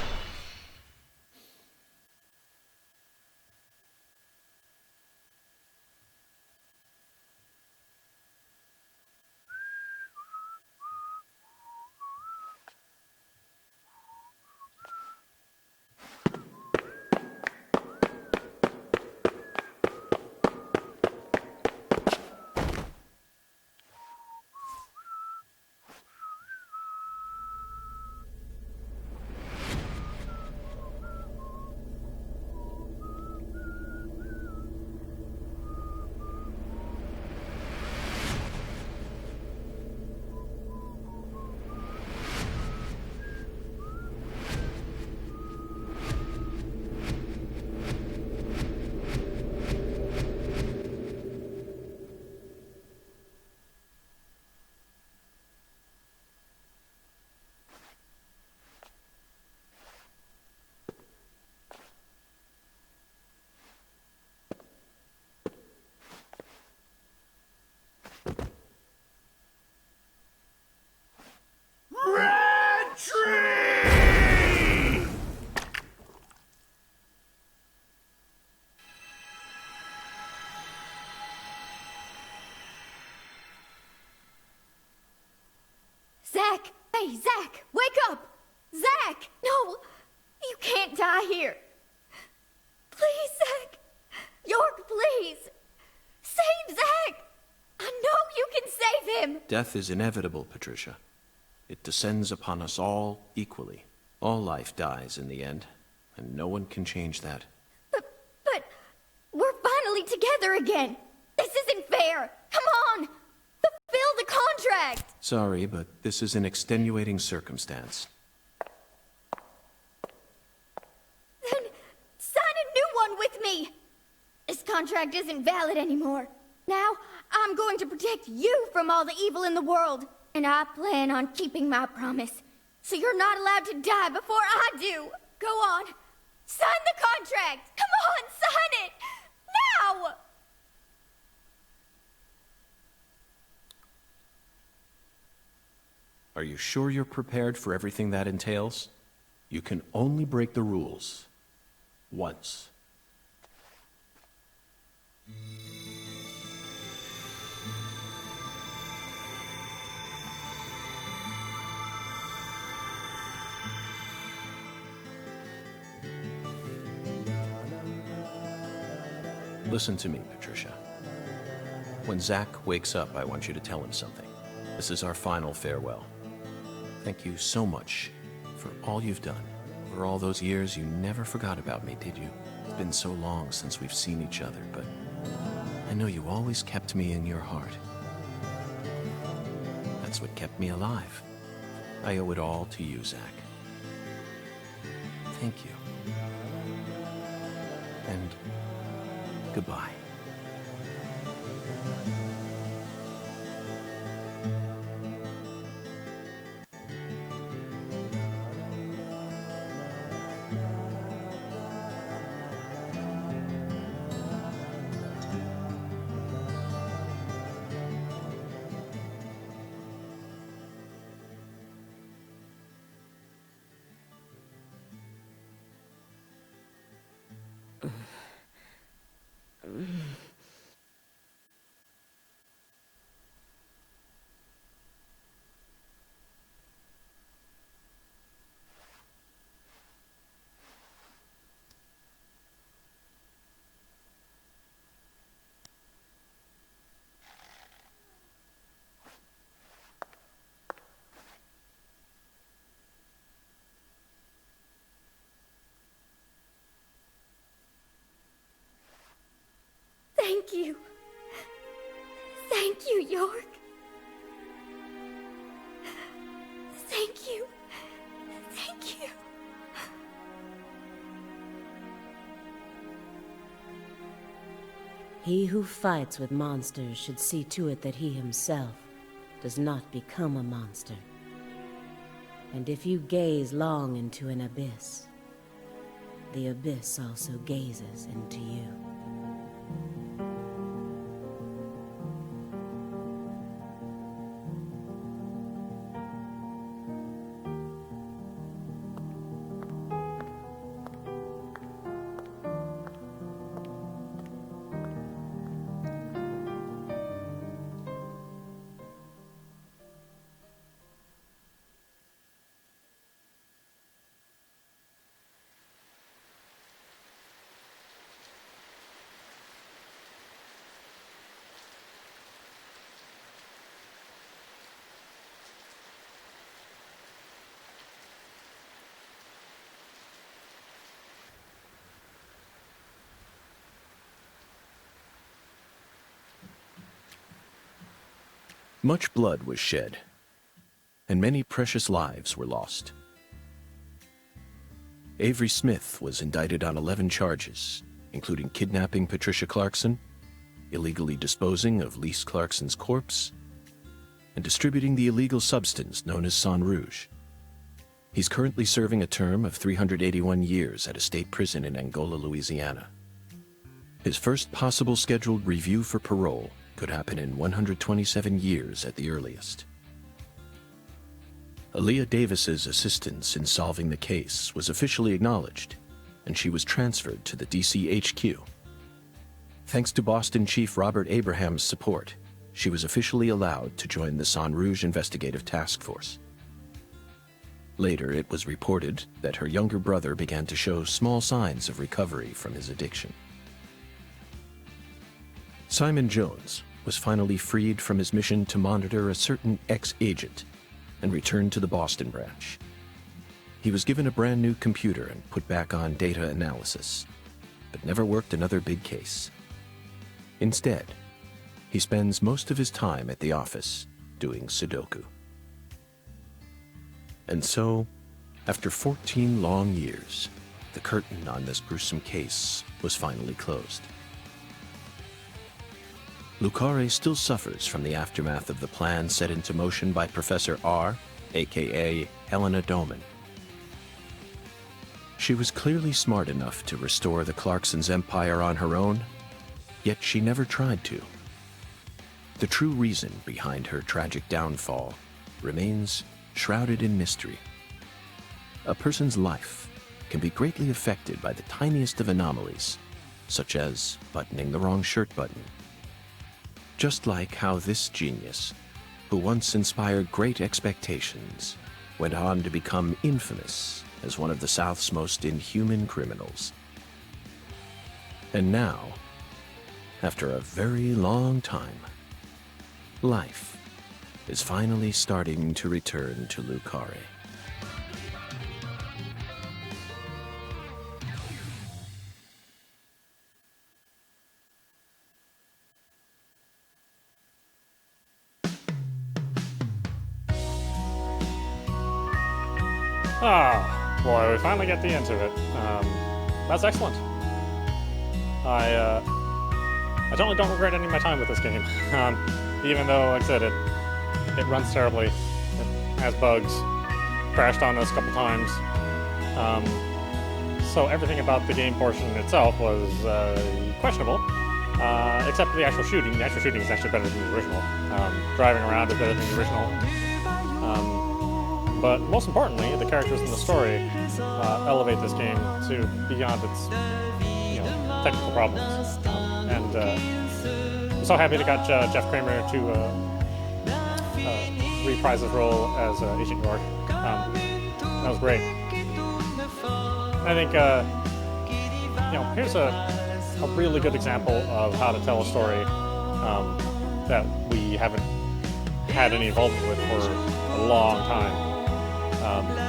Hey, Zach, wake up! Zach! No! You can't die here. Please, Zach! York, please! Save Zach! I know you can save him! Death is inevitable, Patricia. It descends upon us all equally. All life dies in the end, and no one can change that. But we're finally together again. This isn't fair. Come on! Fulfill the contract! Sorry, but this is an extenuating circumstance. Then sign a new one with me! This contract isn't valid anymore. Now, I'm going to protect you from all the evil in the world. And I plan on keeping my promise. So you're not allowed to die before I do. Go on. Sign the contract! Come on, sign it! Now! Are you sure you're prepared for everything that entails? You can only break the rules once. Listen to me, Patricia. When Zach wakes up, I want you to tell him something. This is our final farewell. Thank you so much for all you've done. For all those years, you never forgot about me, did you? It's been so long since we've seen each other, but I know you always kept me in your heart. That's what kept me alive. I owe it all to you, Zach. Thank you. And goodbye. Thank you. Thank you, York. Thank you. Thank you. He who fights with monsters should see to it that he himself does not become a monster. And if you gaze long into an abyss, the abyss also gazes into you. Much blood was shed, and many precious lives were lost. Avery Smith was indicted on 11 charges, including kidnapping Patricia Clarkson, illegally disposing of Lise Clarkson's corpse, and distributing the illegal substance known as Sang Rouge. He's currently serving a term of 381 years at a state prison in Angola, Louisiana. His first possible scheduled review for parole could happen in 127 years at the earliest. Aaliyah Davis's assistance in solving the case was officially acknowledged, and she was transferred to the DC HQ. Thanks to Boston Chief Robert Abraham's support, she was officially allowed to join the Sang Rouge Investigative Task Force. Later, it was reported that her younger brother began to show small signs of recovery from his addiction. Simon Jones was finally freed from his mission to monitor a certain ex-agent and returned to the Boston branch. He was given a brand new computer and put back on data analysis, but never worked another big case. Instead, he spends most of his time at the office doing Sudoku. And so, after 14 long years, the curtain on this gruesome case was finally closed. Carré still suffers from the aftermath of the plan set into motion by Professor R, aka Helena Doman. She was clearly smart enough to restore the Clarksons' empire on her own, yet she never tried to. The true reason behind her tragic downfall remains shrouded in mystery. A person's life can be greatly affected by the tiniest of anomalies, such as buttoning the wrong shirt button. Just like how this genius, who once inspired great expectations, went on to become infamous as one of the South's most inhuman criminals. And now, after a very long time, life is finally starting to return to Carré. Ah, boy, we finally get the end of it. That's excellent. I certainly don't regret any of my time with this game. Even though, like I said, it runs terribly. It has bugs. Crashed on us a couple times. So everything about the game portion itself was questionable, except for the actual shooting. The actual shooting is actually better than the original. Driving around is better than the original. But most importantly, the characters in the story elevate this game to beyond its technical problems. I'm so happy they got Jeff Kramer to reprise his role as Agent York. That was great. I think here's a really good example of how to tell a story that we haven't had any involvement with for a long time.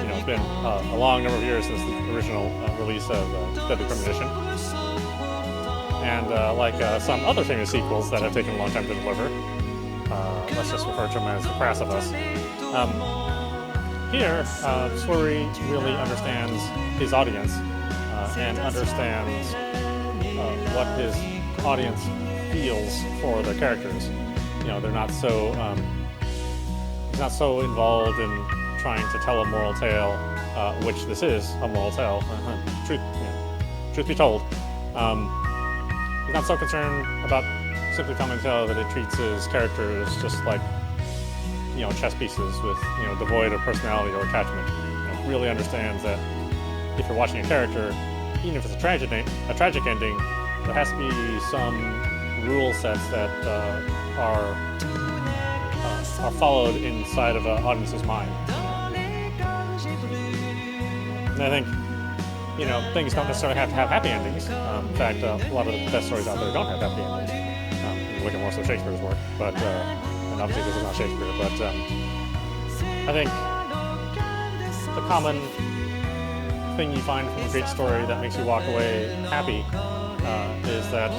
It's been a long number of years since the original release of Deadly Premonition. And like some other famous sequels that have taken a long time to deliver, let's just refer to them as the crass of us. Here, Swery really understands his audience and understands what his audience feels for the characters. They're not so he's not so involved in trying to tell a moral tale, which this is a moral tale. Truth be told, he's not so concerned about simply telling a tale that it treats his characters just like chess pieces with devoid of personality or attachment. Really understands that if you're watching a character, even if it's a tragic ending, there has to be some rule sets that are followed inside of an audience's mind. And I think, things don't necessarily have to have happy endings. In fact, a lot of the best stories out there don't have happy endings. Look at more so Shakespeare's work, but and obviously this is not Shakespeare, but I think the common thing you find from a great story that makes you walk away happy is that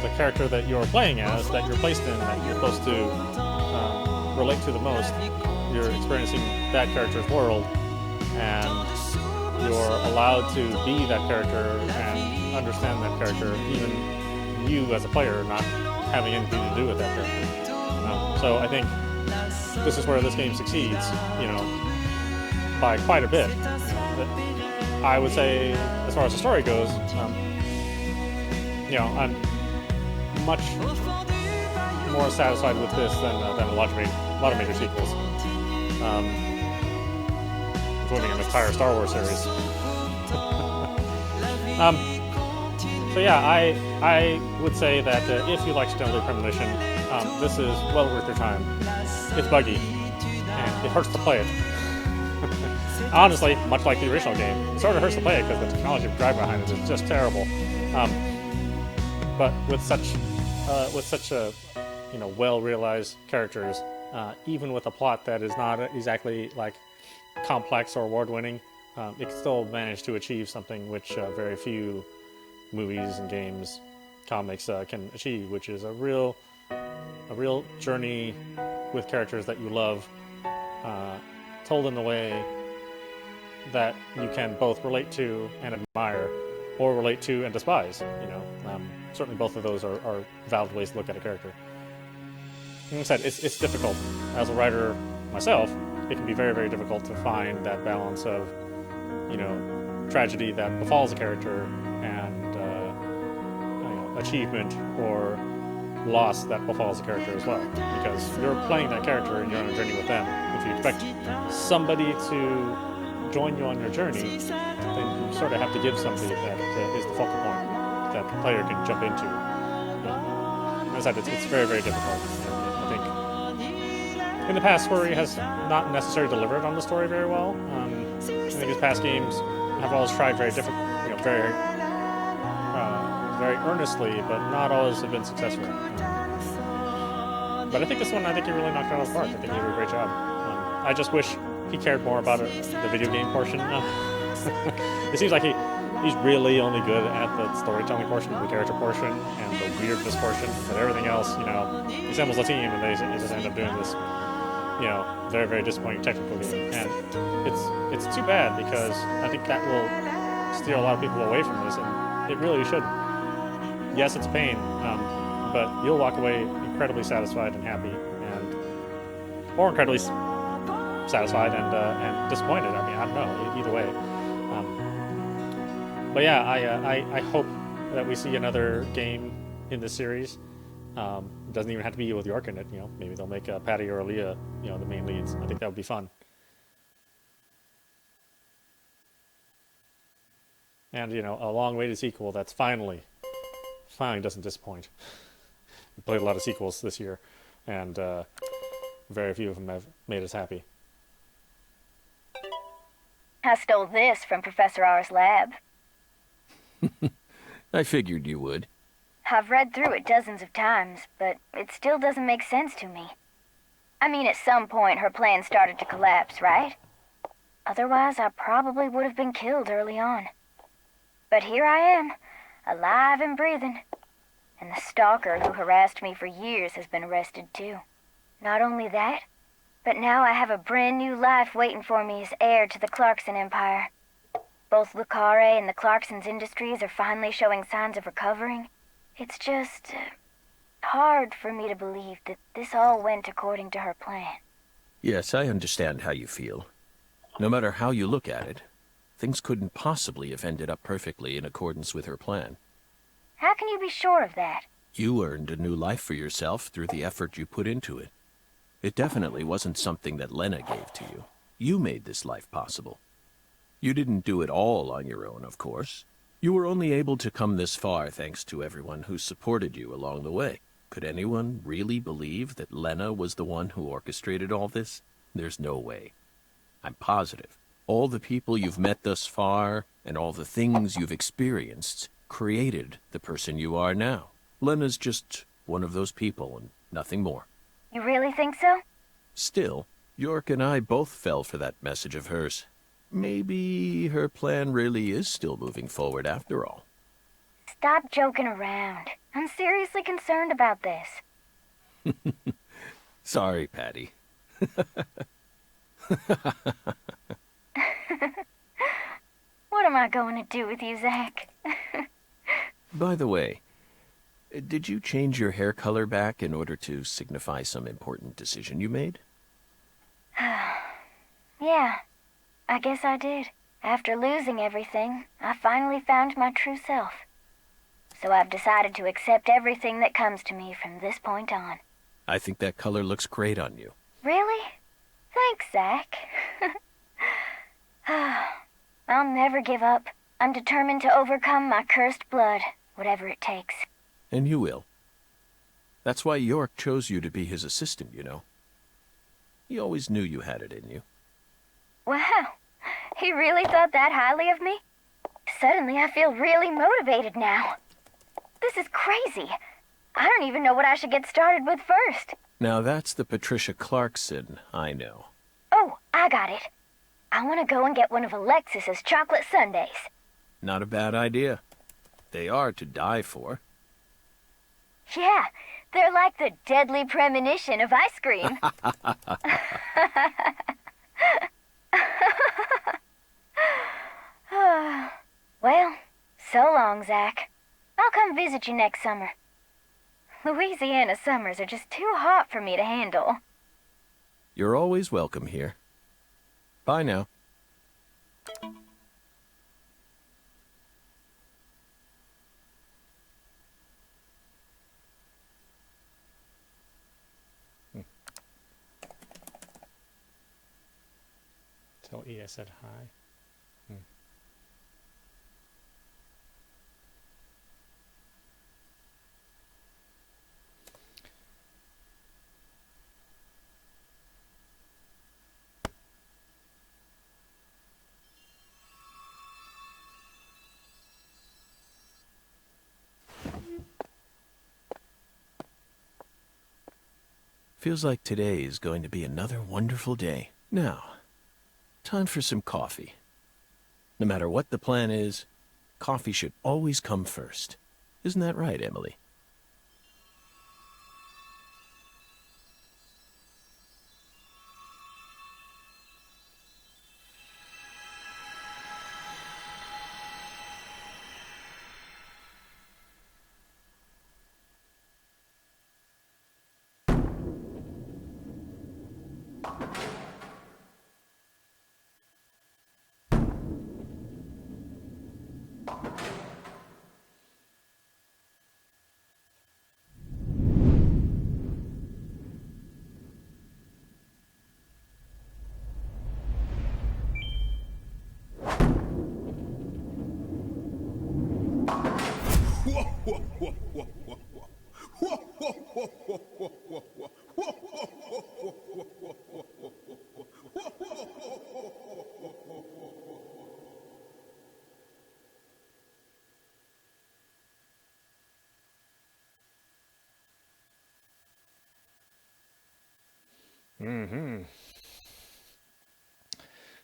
the character that you're playing as, that you're placed in, that you're supposed to relate to the most, you're experiencing that character's world, and you're allowed to be that character and understand that character, even you as a player not having anything to do with that character. So I think this is where this game succeeds, by quite a bit. I would say, as far as the story goes, I'm much more satisfied with this than a lot of major sequels, including an entire Star Wars series. So yeah, I would say that if you like Deadly Premonition, this is well worth your time. It's buggy, and it hurts to play it. Honestly, much like the original game, it sort of hurts to play it because the technology of driving behind it is just terrible. But with such a well-realized characters, even with a plot that is not exactly like complex or award-winning, it can still manage to achieve something which very few movies and games, comics can achieve, which is a real journey with characters that you love, told in a way that you can both relate to and admire, or relate to and despise. Certainly both of those are valid ways to look at a character. Like I said, it's difficult. As a writer myself, it can be very, very difficult to find that balance of, tragedy that befalls a character and achievement or loss that befalls a character as well. Because you're playing that character and you're on a journey with them. If you expect somebody to join you on your journey, then you sort of have to give somebody that is the focal point that the player can jump into. As I said, it's very, very difficult. I think in the past, Swery has not necessarily delivered on the story very well. I think his past games have always tried very different, very earnestly, but not always have been successful. But I think this one, he really knocked it out of the park. I think he did a great job. I just wish he cared more about the video game portion. It seems like he's really only good at the storytelling portion, the character portion, and the weirdness portion. But everything else, he assembles a team and they just end up doing this, very, very disappointing technical game. And it's too bad because I think that will steer a lot of people away from this, and it really should. Yes, it's a pain, but you'll walk away incredibly satisfied and happy, or incredibly satisfied and disappointed. I don't know, either way. But yeah, I hope that we see another game in this series. It doesn't even have to be with York in it. Maybe they'll make Patty or Aaliyah, the main leads. I think that would be fun. And a long-awaited sequel that's finally doesn't disappoint. We played a lot of sequels this year, and very few of them have made us happy. I stole this from Professor R's lab. I figured you would. I've read through it dozens of times, but it still doesn't make sense to me. I mean, at some point her plan started to collapse, right? Otherwise, I probably would have been killed early on. But here I am, alive and breathing. And the stalker who harassed me for years has been arrested too. Not only that, but now I have a brand new life waiting for me as heir to the Clarkson Empire. Both Le Carré and the Clarkson's industries are finally showing signs of recovering. It's just hard for me to believe that this all went according to her plan. Yes, I understand how you feel. No matter how you look at it, things couldn't possibly have ended up perfectly in accordance with her plan. How can you be sure of that? You earned a new life for yourself through the effort you put into it. It definitely wasn't something that Lena gave to you. You made this life possible. You didn't do it all on your own, of course. You were only able to come this far thanks to everyone who supported you along the way. Could anyone really believe that Lena was the one who orchestrated all this? There's no way. I'm positive. All the people you've met thus far, and all the things you've experienced, created the person you are now. Lena's just one of those people, and nothing more. You really think so? Still, York and I both fell for that message of hers. Maybe her plan really is still moving forward after all. Stop joking around. I'm seriously concerned about this. Sorry, Patty. What am I going to do with you, Zach? By the way, did you change your hair color back in order to signify some important decision you made? Yeah, I guess I did. After losing everything, I finally found my true self. So I've decided to accept everything that comes to me from this point on. I think that color looks great on you. Really? Thanks, Zach. I'll never give up. I'm determined to overcome my cursed blood, whatever it takes. And you will. That's why York chose you to be his assistant, you know. He always knew you had it in you. Wow, he really thought that highly of me? Suddenly I feel really motivated now. This is crazy. I don't even know what I should get started with first. Now that's the Patricia Clarkson I know. Oh, I got it. I want to go and get one of Alexis's chocolate sundaes. Not a bad idea. They are to die for. Yeah, they're like the Deadly Premonition of ice cream. Well, so long, Zach. I'll come visit you next summer. Louisiana summers are just too hot for me to handle. You're always welcome here. Bye now. Tell E I said hi. Feels like today is going to be another wonderful day. Now, time for some coffee. No matter what the plan is, coffee should always come first. Isn't that right, Emily?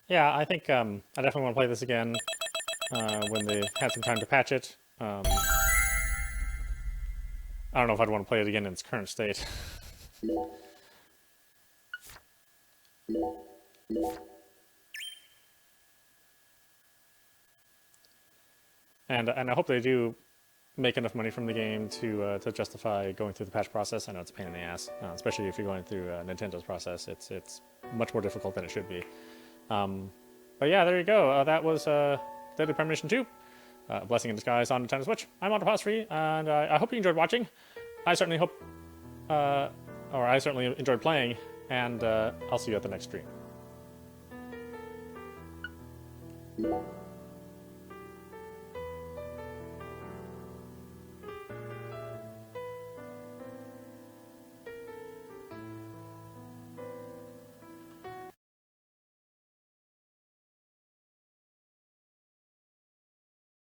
Yeah, I think I definitely want to play this again when they had some time to patch it. I don't know if I'd want to play it again in its current state. And I hope they do make enough money from the game to justify going through the patch process. I know it's a pain in the ass, especially if you're going through Nintendo's process. It's much more difficult than it should be. But yeah, there you go. That was Deadly Premonition 2. Blessing in Disguise on Nintendo Switch. I'm audap, and I hope you enjoyed watching. I certainly hope, or I certainly enjoyed playing, and I'll see you at the next stream.